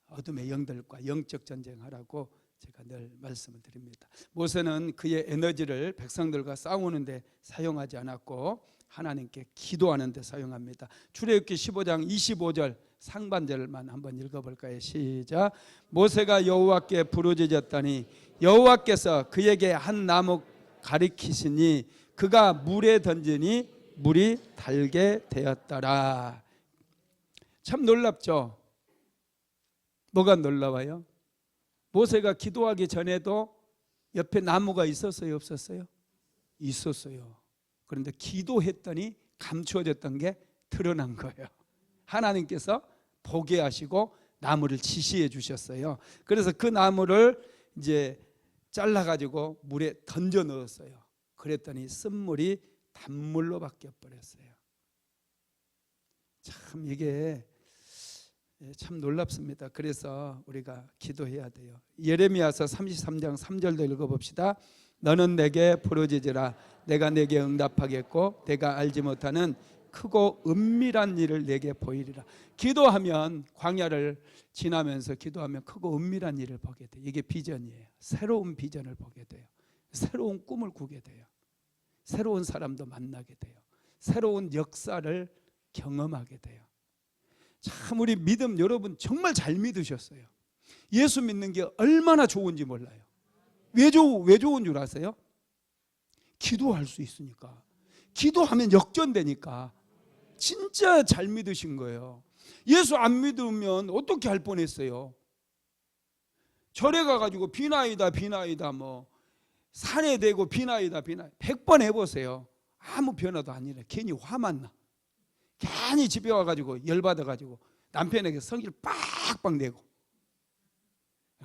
어둠의 영들과 영적 전쟁하라고 제가 늘 말씀을 드립니다. 모세는 그의 에너지를 백성들과 싸우는데 사용하지 않았고 하나님께 기도하는 데 사용합니다. 출애굽기 15장 25절 상반절만 한번 읽어볼까요? 시작. 모세가 여호와께 부르짖었더니 여호와께서 그에게 한 나무 가리키시니 그가 물에 던지니 물이 달게 되었더라. 참 놀랍죠? 뭐가 놀라워요? 모세가 기도하기 전에도 옆에 나무가 있었어요, 없었어요? 있었어요. 그런데 기도했더니 감추어졌던 게 드러난 거예요. 하나님께서 보게 하시고 나무를 지시해 주셨어요. 그래서 그 나무를 이제 잘라가지고 물에 던져 넣었어요. 그랬더니 쓴물이 단물로 바뀌어 버렸어요. 참 이게 참 놀랍습니다. 그래서 우리가 기도해야 돼요. 예레미야서 33장 3절도 읽어봅시다. 너는 내게 부르짖으라. 내가 내게 응답하겠고 내가 알지 못하는 크고 은밀한 일을 내게 보이리라. 기도하면, 광야를 지나면서 기도하면 크고 은밀한 일을 보게 돼요. 이게 비전이에요. 새로운 비전을 보게 돼요. 새로운 꿈을 꾸게 돼요. 새로운 사람도 만나게 돼요. 새로운 역사를 경험하게 돼요. 참 우리 믿음, 여러분 정말 잘 믿으셨어요. 예수 믿는 게 얼마나 좋은지 몰라요. 왜 좋은 줄 아세요? 기도할 수 있으니까. 기도하면 역전되니까. 진짜 잘 믿으신 거예요. 예수 안 믿으면 어떻게 할 뻔했어요. 절에 가가지고 비나이다 뭐 산에 대고 비나이다 100번 해보세요. 아무 변화도 아니라 괜히 화만 나. 괜히 집에 와가지고 열받아가지고 남편에게 성질 빡빡 내고.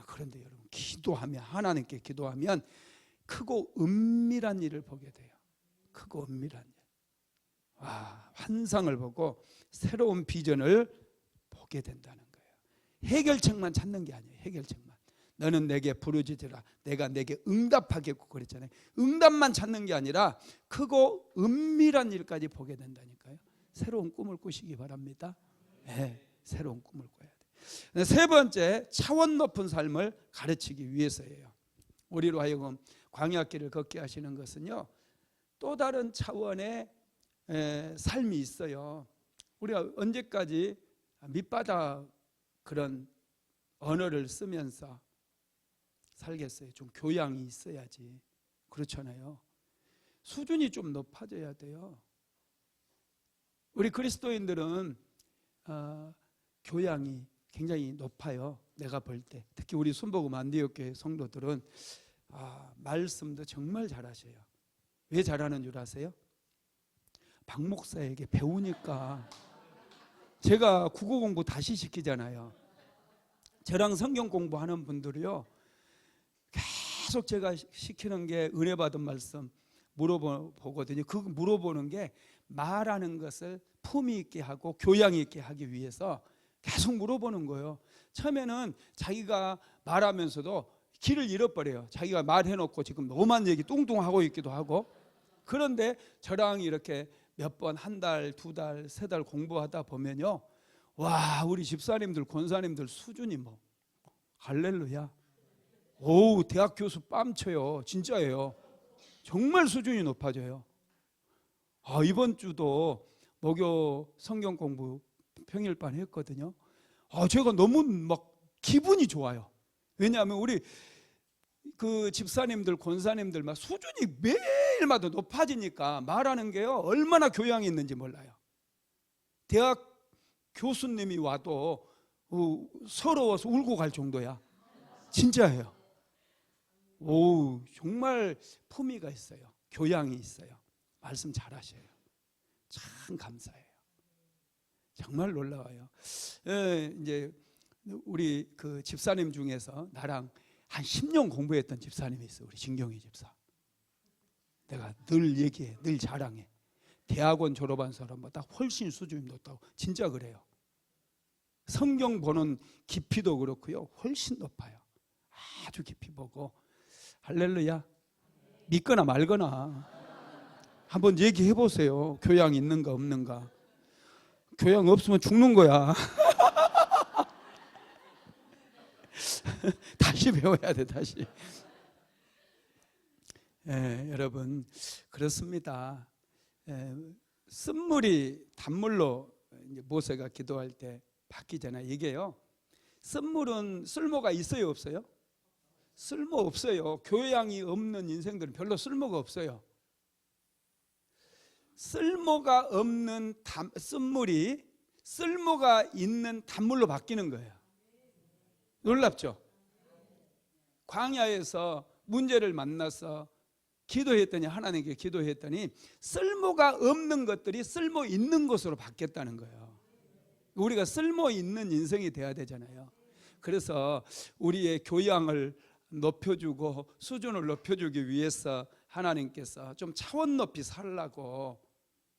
그런데 여러분, 기도하면, 하나님께 기도하면 크고 은밀한 일을 보게 돼요. 크고 은밀한 일. 환상을 보고 새로운 비전을 보게 된다는 거예요. 해결책만 찾는 게 아니에요. 해결책만. 너는 내게 부르짖으라. 내가 내게 응답하겠고 그랬잖아요. 응답만 찾는 게 아니라 크고 은밀한 일까지 보게 된다니까요. 새로운 꿈을 꾸시기 바랍니다. 네, 새로운 꿈을 꿔야 돼요. 세 번째, 차원 높은 삶을 가르치기 위해서예요. 우리로 하여금 광야길을 걷게 하시는 것은요, 또 다른 차원의 삶이 있어요. 우리가 언제까지 밑바닥 그런 언어를 쓰면서 살겠어요? 좀 교양이 있어야지. 그렇잖아요. 수준이 좀 높아져야 돼요. 우리 그리스도인들은 교양이 굉장히 높아요. 내가 볼 때. 특히 우리 순복음 안디옥교회 성도들은 말씀도 정말 잘하셔요. 왜 잘하는 줄 아세요? 박 목사에게 배우니까. 제가 국어 공부 다시 시키잖아요. 저랑 성경 공부하는 분들이요, 계속 제가 시키는 게 은혜 받은 말씀 물어보거든요. 그 물어보는 게 말하는 것을 품위 있게 하고 교양 있게 하기 위해서 계속 물어보는 거예요. 처음에는 자기가 말하면서도 길을 잃어버려요. 자기가 말해놓고 지금 너무한 얘기 뚱뚱하고 있기도 하고. 그런데 저랑 이렇게 몇 번 한 달, 두 달, 세 달 공부하다 보면요, 와, 우리 집사님들, 권사님들 수준이 뭐 할렐루야. 오, 대학 교수 뺨쳐요. 진짜예요. 정말 수준이 높아져요. 이번 주도 목요 성경 공부 평일반 했거든요. 제가 너무 막 기분이 좋아요. 왜냐하면 우리 그 집사님들, 권사님들 막 수준이 매일마다 높아지니까 말하는 게요, 얼마나 교양이 있는지 몰라요. 대학 교수님이 와도 서러워서 울고 갈 정도야. 진짜예요. 오, 정말 품위가 있어요. 교양이 있어요. 말씀 잘하셔요. 참 감사해요. 정말 놀라워요. 이제 우리 그 집사님 중에서 나랑 한 10년 공부했던 집사님이 있어. 우리 진경희 집사. 내가 늘 얘기해, 늘 자랑해. 대학원 졸업한 사람보다 훨씬 수준이 높다고. 진짜 그래요. 성경 보는 깊이도 그렇고요, 훨씬 높아요. 아주 깊이 보고. 할렐루야. 믿거나 말거나 한번 얘기해 보세요. 교양 있는가 없는가. 교양 없으면 죽는 거야. 다시 배워야 돼. 다시. 여러분, 그렇습니다. 쓴물이 단물로 이제 모세가 기도할 때 바뀌잖아요. 이게요, 쓴물은 쓸모가 있어요, 없어요? 쓸모 없어요. 교양이 없는 인생들은 별로 쓸모가 없어요. 쓸모가 없는 쓴물이 쓸모가 있는 단물로 바뀌는 거예요. 놀랍죠? 광야에서 문제를 만나서 기도했더니, 하나님께 기도했더니 쓸모가 없는 것들이 쓸모 있는 것으로 바뀌었다는 거예요. 우리가 쓸모 있는 인생이 돼야 되잖아요. 그래서 우리의 교양을 높여주고 수준을 높여주기 위해서 하나님께서 좀 차원 높이 살라고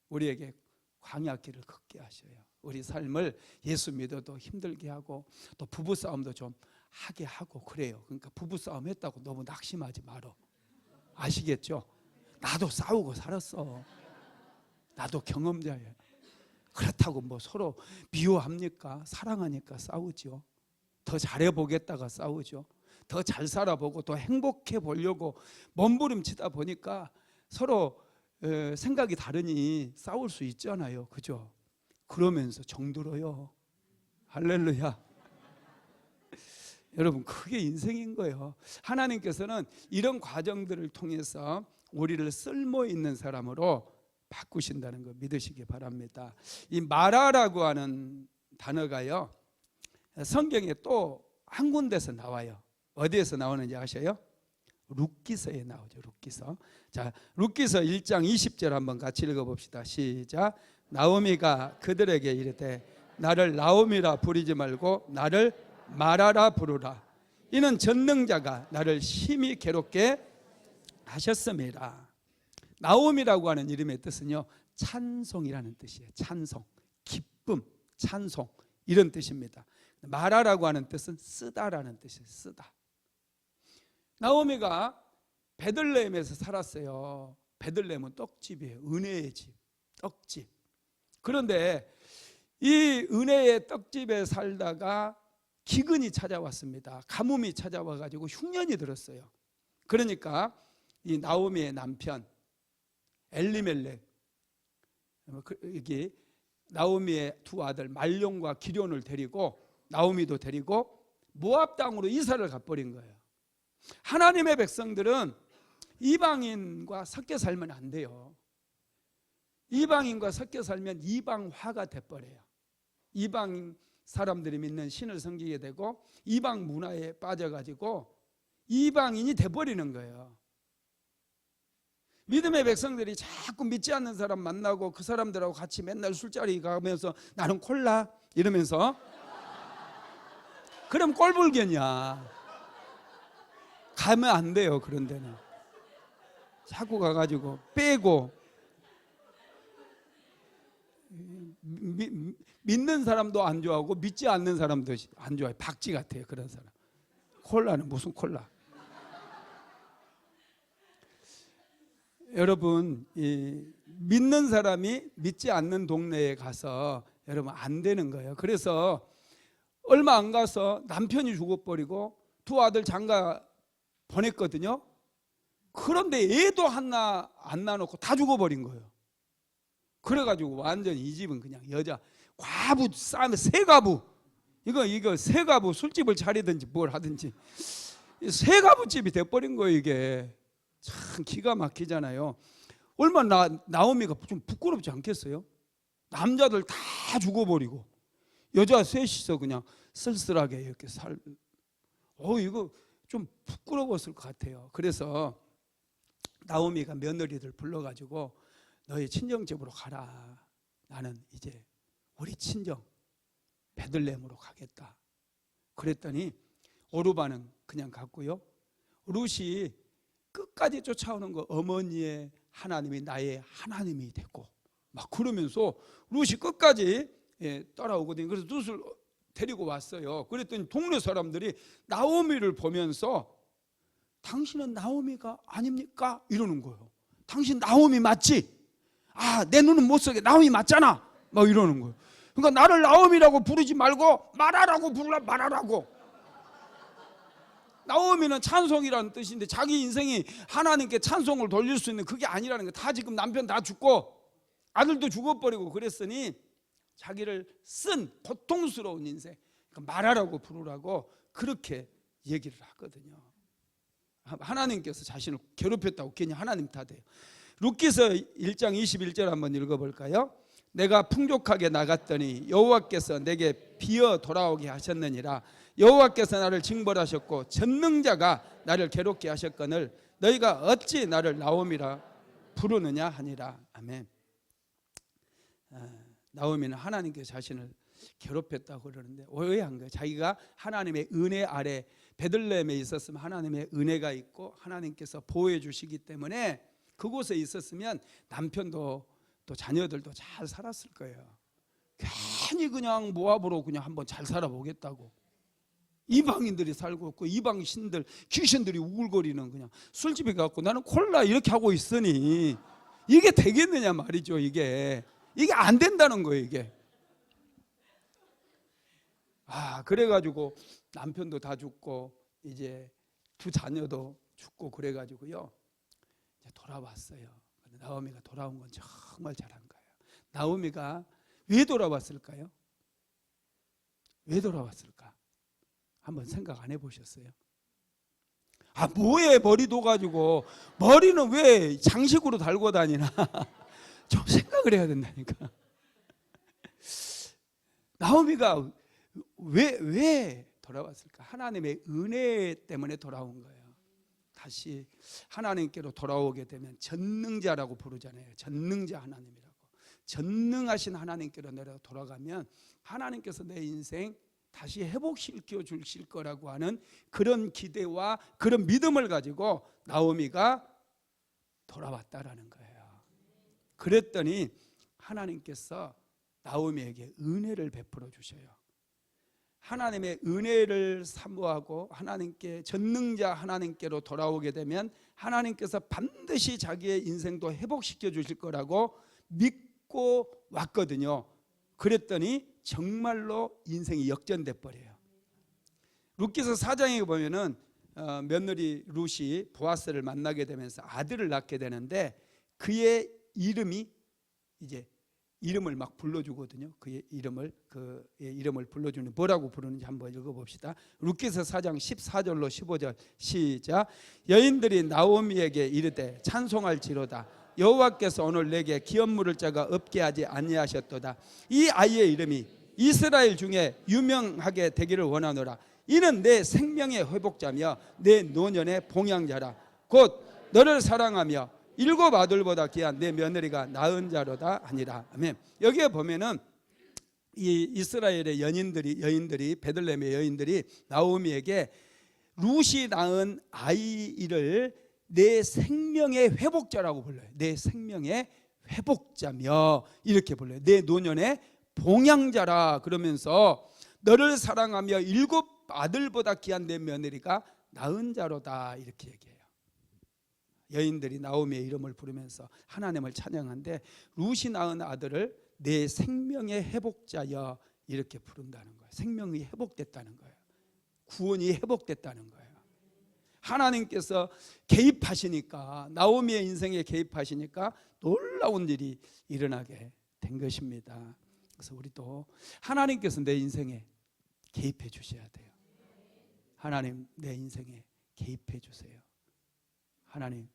우리에게 광야길을 걷게 하셔요. 우리 삶을 예수 믿어도 힘들게 하고 또 부부싸움도 좀 하게 하고 그래요. 그러니까 부부싸움 했다고 너무 낙심하지 말어. 아시겠죠? 나도 싸우고 살았어. 나도 경험자예요. 그렇다고 뭐 서로 미워합니까? 사랑하니까 싸우죠. 더 잘해보겠다가 싸우죠. 더 잘 살아보고 더 행복해 보려고 몸부림치다 보니까 서로 생각이 다르니 싸울 수 있잖아요. 그죠? 그러면서 정들어요. 할렐루야. 여러분, 그게 인생인 거예요. 하나님께서는 이런 과정들을 통해서 우리를 쓸모 있는 사람으로 바꾸신다는 거 믿으시기 바랍니다. 이 마라라고 하는 단어가요, 성경에 또 한 군데서 나와요. 어디에서 나오는지 아셔요? 룻기서에 나오죠. 룻기서. 자, 룻기서 1장 20절 한번 같이 읽어봅시다. 시작. 나오미가 그들에게 이르되 나를 나오미라 부르지 말고 나를 마라라 부르라. 이는 전능자가 나를 심히 괴롭게 하셨음이라. 나오미라고 하는 이름의 뜻은요, 찬송이라는 뜻이에요. 찬송, 기쁨, 찬송, 이런 뜻입니다. 마라라고 하는 뜻은 쓰다라는 뜻이에요. 쓰다. 나오미가 베들레헴에서 살았어요. 베들레헴은 떡집이에요. 은혜의 집, 떡집. 그런데 이 은혜의 떡집에 살다가 기근이 찾아왔습니다. 가뭄이 찾아와가지고 흉년이 들었어요. 그러니까 이 나오미의 남편 엘리멜렉, 여기 나오미의 두 아들 말론과 기럐을 데리고, 나오미도 데리고 모압 땅으로 이사를 가버린 거예요. 하나님의 백성들은 이방인과 섞여 살면 안 돼요. 이방인과 섞여 살면 이방화가 돼버려요. 이방 사람들이 믿는 신을 섬기게 되고 이방 문화에 빠져가지고 이방인이 돼버리는 거예요. 믿음의 백성들이 자꾸 믿지 않는 사람 만나고 그 사람들하고 같이 맨날 술자리 가면서 나는 콜라 이러면서, 그럼 꼴불견이야. 가면 안 돼요. 그런 데는 자꾸 가가지고 빼고, 믿는 사람도 안 좋아하고 믿지 않는 사람도 안 좋아해요. 박쥐 같아요. 그런 사람. 콜라는 무슨 콜라. 여러분, 믿는 사람이 믿지 않는 동네에 가서 여러분 안 되는 거예요. 그래서 얼마 안 가서 남편이 죽어버리고 두 아들 장가 보냈거든요. 그런데 애도 하나 안 낳아놓고 다 죽어버린 거예요. 그래가지고 완전 이 집은 그냥 여자 과부 싸움에 새가부, 이거 새가부 술집을 차리든지 뭘 하든지 새가부집이 돼버린 거예요. 이게 참 기가 막히잖아요. 얼마나 나오미가 좀 부끄럽지 않겠어요? 남자들 다 죽어버리고 여자 셋이서 그냥 쓸쓸하게 이렇게 이거 좀 부끄러웠을 것 같아요. 그래서 나오미가 며느리들 불러가지고 너희 친정집으로 가라. 나는 이제 우리 친정 베들레헴으로 가겠다. 그랬더니 오르바는 그냥 갔고요. 룻이 끝까지 쫓아오는 거, 어머니의 하나님이 나의 하나님이 됐고 막 그러면서 룻이 끝까지 따라오거든요. 그래서 룻을 데리고 왔어요. 그랬더니 동네 사람들이 나오미를 보면서 당신은 나오미가 아닙니까? 이러는 거예요. 당신 나오미 맞지? 내 눈은 못 속에 나오미 맞잖아. 막 이러는 거예요. 그러니까 나를 나오미라고 부르지 말고 말하라고 불러. 말하라고. 나오미는 찬송이라는 뜻인데 자기 인생이 하나님께 찬송을 돌릴 수 있는 그게 아니라는 거예요. 다 지금 남편 다 죽고 아들도 죽어버리고 그랬으니 자기를 쓴 고통스러운 인생, 그러니까 말하라고 부르라고 그렇게 얘기를 하거든요. 하나님께서 자신을 괴롭혔다고 괜히 하나님 탓해요. 룻기서 1장 21절 한번 읽어볼까요? 내가 풍족하게 나갔더니 여호와께서 내게 비어 돌아오게 하셨느니라. 여호와께서 나를 징벌하셨고 전능자가 나를 괴롭게 하셨거늘 너희가 어찌 나를 나오미라 부르느냐 하니라. 아멘. 나오미는 하나님께서 자신을 괴롭혔다고 그러는데 오해한 거예요. 자기가 하나님의 은혜 아래 베들레헴에 있었으면 하나님의 은혜가 있고 하나님께서 보호해 주시기 때문에 그곳에 있었으면 남편도 또 자녀들도 잘 살았을 거예요. 괜히 그냥 모압으로 그냥 한번 잘 살아보겠다고. 이방인들이 살고 있고 이방 신들 귀신들이 우글거리는 그냥 술집에 가고 나는 콜라 이렇게 하고 있으니 이게 되겠느냐 말이죠. 이게 안 된다는 거예요. 이게 그래가지고 남편도 다 죽고 이제 두 자녀도 죽고 그래가지고요 이제 돌아왔어요. 나오미가 돌아온 건 정말 잘한 거예요. 나오미가 왜 돌아왔을까요? 왜 돌아왔을까? 한번 생각 안 해보셨어요? 뭐해 머리도 가지고 머리는 왜 장식으로 달고 다니나 좀 생각을 해야 된다니까. 나오미가 왜 돌아왔을까? 하나님의 은혜 때문에 돌아온 거예요. 다시 하나님께로 돌아오게 되면 전능자라고 부르잖아요. 전능자 하나님이라고. 전능하신 하나님께로 내려 돌아가면 하나님께서 내 인생 다시 회복시켜 주실 거라고 하는 그런 기대와 그런 믿음을 가지고 나오미가 돌아왔다라는 거예요. 그랬더니 하나님께서 나오미에게 은혜를 베풀어 주셔요. 하나님의 은혜를 사모하고 하나님께 전능자 하나님께로 돌아오게 되면 하나님께서 반드시 자기의 인생도 회복시켜 주실 거라고 믿고 왔거든요. 그랬더니 정말로 인생이 역전돼 버려요. 룻기서 4장에 보면은 며느리 룻이 보아스를 만나게 되면서 아들을 낳게 되는데 그의 이름이 이제 이름을 막 불러주거든요. 그의 이름을 불러주는 뭐라고 부르는지 한번 읽어봅시다. 룻기서 4장 14절로 15절 시작. 여인들이 나오미에게 이르되 찬송할지로다. 여호와께서 오늘 내게 기업 물을 자가 없게 하지 아니하셨도다. 이 아이의 이름이 이스라엘 중에 유명하게 되기를 원하노라. 이는 내 생명의 회복자며 내 노년의 봉양자라. 곧 너를 사랑하며 일곱 아들보다 귀한 내 며느리가 낳은 자로다 하니라. 아멘. 여기에 보면은 이 이스라엘의 여인들이 베들레헴의 여인들이 나오미에게 룻이 낳은 아이를 내 생명의 회복자라고 불러요. 내 생명의 회복자며 이렇게 불러요. 내 노년의 봉양자라 그러면서 너를 사랑하며 일곱 아들보다 귀한 내 며느리가 낳은 자로다 이렇게 얘기해요. 여인들이 나오미의 이름을 부르면서 하나님을 찬양하는데 룻이 낳은 아들을 내 생명의 회복자여 이렇게 부른다는 거예요. 생명이 회복됐다는 거예요. 구원이 회복됐다는 거예요. 하나님께서 개입하시니까, 나오미의 인생에 개입하시니까 놀라운 일이 일어나게 된 것입니다. 그래서 우리도 하나님께서 내 인생에 개입해 주셔야 돼요. 하나님, 내 인생에 개입해 주세요. 하나님,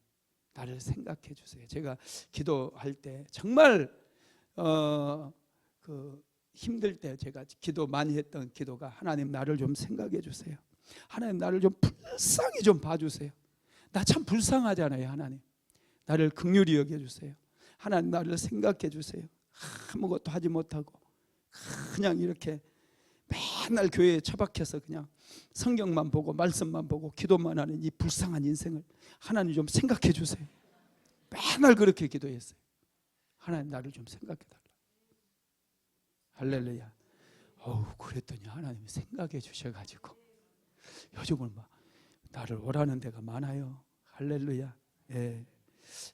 나를 생각해 주세요. 제가 기도할 때 정말 힘들 때 제가 기도 많이 했던 기도가, 하나님 나를 좀 생각해 주세요. 하나님 나를 좀 불쌍히 좀 봐주세요. 나 참 불쌍하잖아요. 하나님 나를 긍휼히 여겨주세요. 하나님 나를 생각해 주세요. 아무것도 하지 못하고 그냥 이렇게 맨날 교회에 처박혀서 그냥 성경만 보고 말씀만 보고 기도만 하는 이 불쌍한 인생을 하나님 좀 생각해 주세요. 맨날 그렇게 기도했어요. 하나님 나를 좀 생각해 달라. 할렐루야. 그랬더니 하나님이 생각해 주셔가지고 요즘은 막 나를 오라는 데가 많아요. 할렐루야. 예.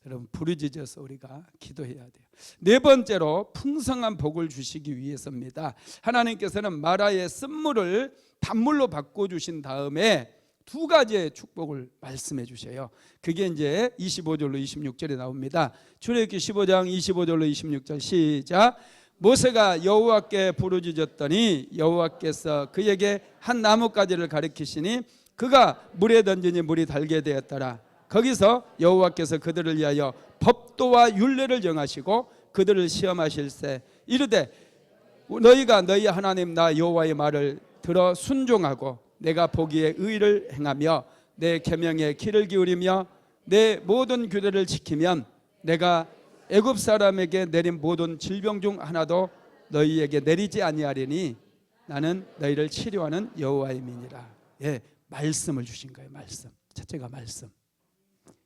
여러분 부르짖어서 우리가 기도해야 돼요. 네 번째로 풍성한 복을 주시기 위해서입니다. 하나님께서는 마라의 쓴물을 단물로 바꿔주신 다음에 두 가지의 축복을 말씀해 주셔요. 그게 이제 25절로 26절에 나옵니다. 출애굽기 15장 25절로 26절 시작. 모세가 여호와께 부르짖었더니 여호와께서 그에게 한 나뭇가지를 가리키시니 그가 물에 던지니 물이 달게 되었더라. 거기서 여호와께서 그들을 위하여 법도와 율례를 정하시고 그들을 시험하실세 이르되 너희가 너희 하나님 나 여호와의 말을 들어 순종하고 내가 보기에 의를 행하며 내 계명에 귀를 기울이며 내 모든 규례를 지키면 내가 애굽 사람에게 내린 모든 질병 중 하나도 너희에게 내리지 아니하리니 나는 너희를 치료하는 여호와임이니라. 예, 말씀을 주신 거예요. 말씀. 첫째가 말씀.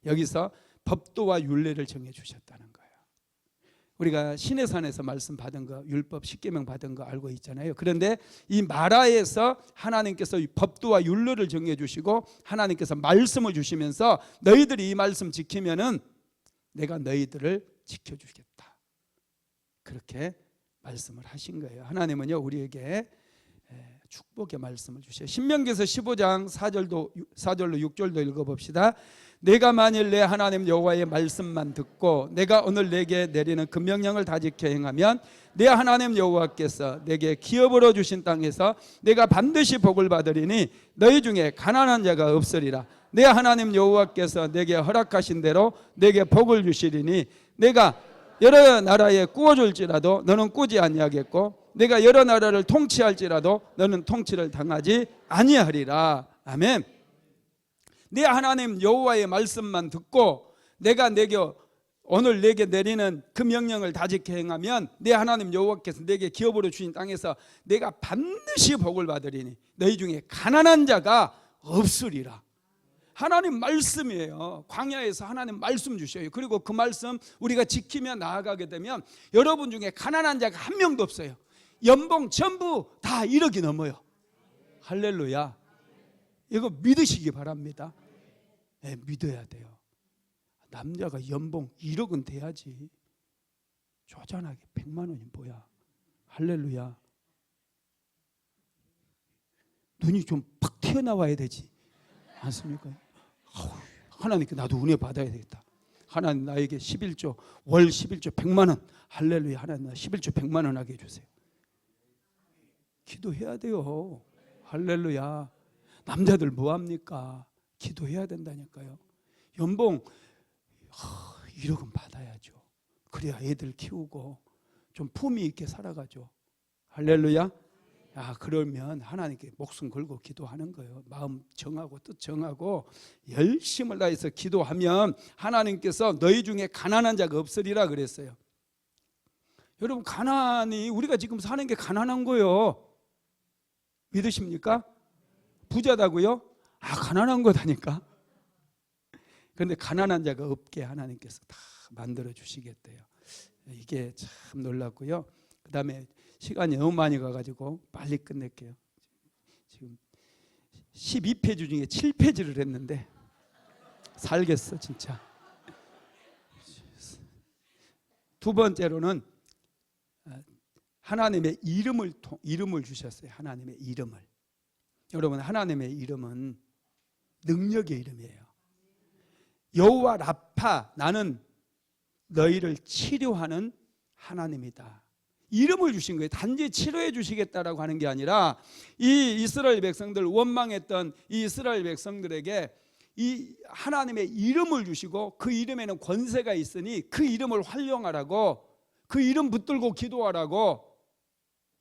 여기서 법도와 율례를 정해 주셨다는 거예요. 우리가 시내산에서 말씀 받은 거, 율법 10계명 받은 거 알고 있잖아요. 그런데 이 마라에서 하나님께서 이 법도와 율례를 정해 주시고 하나님께서 말씀을 주시면서 너희들이 이 말씀 지키면은 내가 너희들을 지켜주겠다. 그렇게 말씀을 하신 거예요. 하나님은요 우리에게 축복의 말씀을 주셔요. 신명기에서 15장 4절로 6절도 읽어봅시다. 내가 만일 내 하나님 여호와의 말씀만 듣고 내가 오늘 내게 내리는 그 명령을 다 지켜 행하면 내 하나님 여호와께서 내게 기업으로 주신 땅에서 내가 반드시 복을 받으리니 너희 중에 가난한 자가 없으리라. 내 하나님 여호와께서 내게 허락하신 대로 내게 복을 주시리니 내가 여러 나라에 꾸어줄지라도 너는 꾸지 아니하겠고 내가 여러 나라를 통치할지라도 너는 통치를 당하지 아니하리라. 아멘. 내 하나님 여호와의 말씀만 듣고 내가 오늘 내게 내리는 그 명령을 다 지켜 행하면 내 하나님 여호와께서 내게 기업으로 주신 땅에서 내가 반드시 복을 받으리니 너희 중에 가난한 자가 없으리라. 하나님 말씀이에요. 광야에서 하나님 말씀 주셔요. 그리고 그 말씀 우리가 지키며 나아가게 되면 여러분 중에 가난한 자가 한 명도 없어요. 연봉 전부 다 1억이 넘어요. 할렐루야. 이거 믿으시기 바랍니다. 네, 믿어야 돼요. 남자가 연봉 1억은 돼야지. 쪼잔하게 100만 원이 뭐야. 할렐루야. 눈이 좀 팍 튀어나와야 되지 않습니까? 하나님께 나도 은혜 받아야 되겠다. 하나님 나에게 11조 월 11조 100만 원. 할렐루야. 하나님 나 11조 100만 원 하게 해주세요. 기도해야 돼요. 할렐루야. 남자들 뭐합니까? 기도해야 된다니까요. 연봉 1억은 받아야죠. 그래야 애들 키우고 좀 품위 있게 살아가죠. 할렐루야. 그러면 하나님께 목숨 걸고 기도하는 거예요. 마음 정하고 뜻 정하고 열심을 다해서 기도하면 하나님께서 너희 중에 가난한 자가 없으리라 그랬어요. 여러분 가난이 우리가 지금 사는 게 가난한 거예요. 믿으십니까? 부자다고요? 가난한 거다니까. 그런데 가난한 자가 없게 하나님께서 다 만들어 주시겠대요. 이게 참 놀랍고요. 그 다음에 시간이 너무 많이 가가지고 빨리 끝낼게요. 지금 12페이지 중에 7페이지를 했는데 살겠어 진짜. 두 번째로는 하나님의 이름을 주셨어요. 하나님의 이름을. 여러분, 하나님의 이름은 능력의 이름이에요. 여호와 라파, 나는 너희를 치료하는 하나님이다. 이름을 주신 거예요. 단지 치료해 주시겠다라고 하는 게 아니라 이 이스라엘 백성들, 원망했던 이 이스라엘 백성들에게 이 하나님의 이름을 주시고 그 이름에는 권세가 있으니 그 이름을 활용하라고, 그 이름 붙들고 기도하라고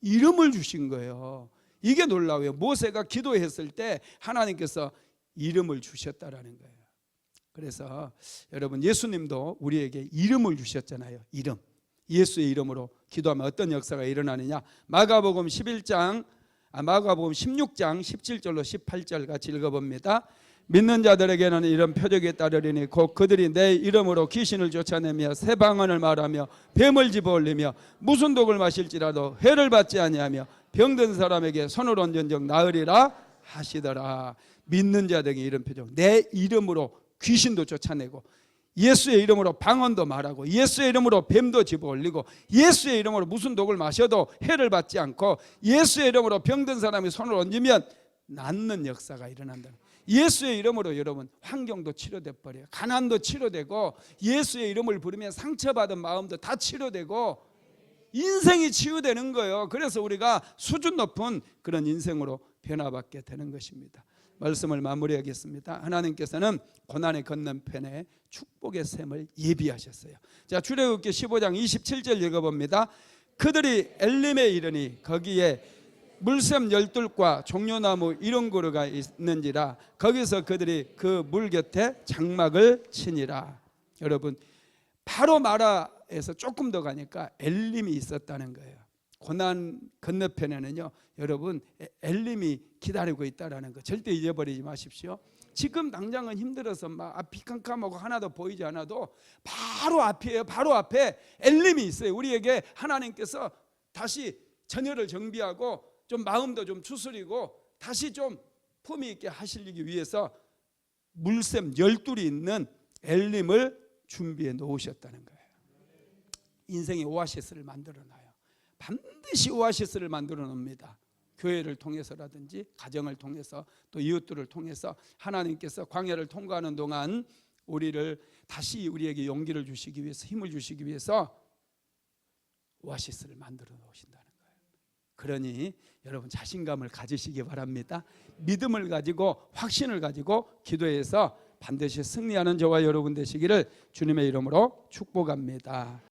이름을 주신 거예요. 이게 놀라워요. 모세가 기도했을 때 하나님께서 이름을 주셨다라는 거예요. 그래서 여러분, 예수님도 우리에게 이름을 주셨잖아요. 이름. 예수의 이름으로 기도하면 어떤 역사가 일어나느냐. 마가복음 16장 17절로 18절 같이 읽어봅니다. 믿는 자들에게는 이런 표적이 따르리니 곧 그들이 내 이름으로 귀신을 쫓아내며 새 방언을 말하며 뱀을 집어올리며 무슨 독을 마실지라도 해를 받지 아니하며 병든 사람에게 손을 얹은즉 나으리라 하시더라. 믿는 자들에게 이런 표적, 내 이름으로 귀신도 쫓아내고 예수의 이름으로 방언도 말하고 예수의 이름으로 뱀도 집어올리고 예수의 이름으로 무슨 독을 마셔도 해를 받지 않고 예수의 이름으로 병든 사람이 손을 얹으면 낫는 역사가 일어난다. 예수의 이름으로 여러분, 환경도 치료돼 버려요. 가난도 치료되고 예수의 이름을 부르면 상처받은 마음도 다 치료되고 인생이 치유되는 거예요. 그래서 우리가 수준 높은 그런 인생으로 변화받게 되는 것입니다. 말씀을 마무리하겠습니다. 하나님께서는 고난의 건너편에 축복의 샘을 예비하셨어요. 자, 출애굽기 15장 27절 읽어봅니다. 그들이 엘림에 이르니 거기에 물샘 12과 종려나무 70그루가 있는지라 거기서 그들이 그 물 곁에 장막을 치니라. 여러분, 바로 마라에서 조금 더 가니까 엘림이 있었다는 거예요. 고난 건너편에는요, 여러분, 엘림이 기다리고 있다는 거 절대 잊어버리지 마십시오. 지금 당장은 힘들어서 막 앞이 깜깜하고 하나도 보이지 않아도 바로 앞이에요. 바로 앞에 엘림이 있어요. 우리에게 하나님께서 다시 전열을 정비하고 좀 마음도 좀 추스리고 다시 좀 품위 있게 하시기 위해서 물샘 12이 있는 엘림을 준비해 놓으셨다는 거예요. 인생의 오아시스를 만들어 놔요. 반드시 오아시스를 만들어 놉니다. 교회를 통해서라든지 가정을 통해서 또 이웃들을 통해서 하나님께서 광야를 통과하는 동안 우리를 다시 우리에게 용기를 주시기 위해서, 힘을 주시기 위해서 오아시스를 만들어 놓으신다는 거예요. 그러니 여러분, 자신감을 가지시기 바랍니다. 믿음을 가지고 확신을 가지고 기도해서 반드시 승리하는 저와 여러분 되시기를 주님의 이름으로 축복합니다.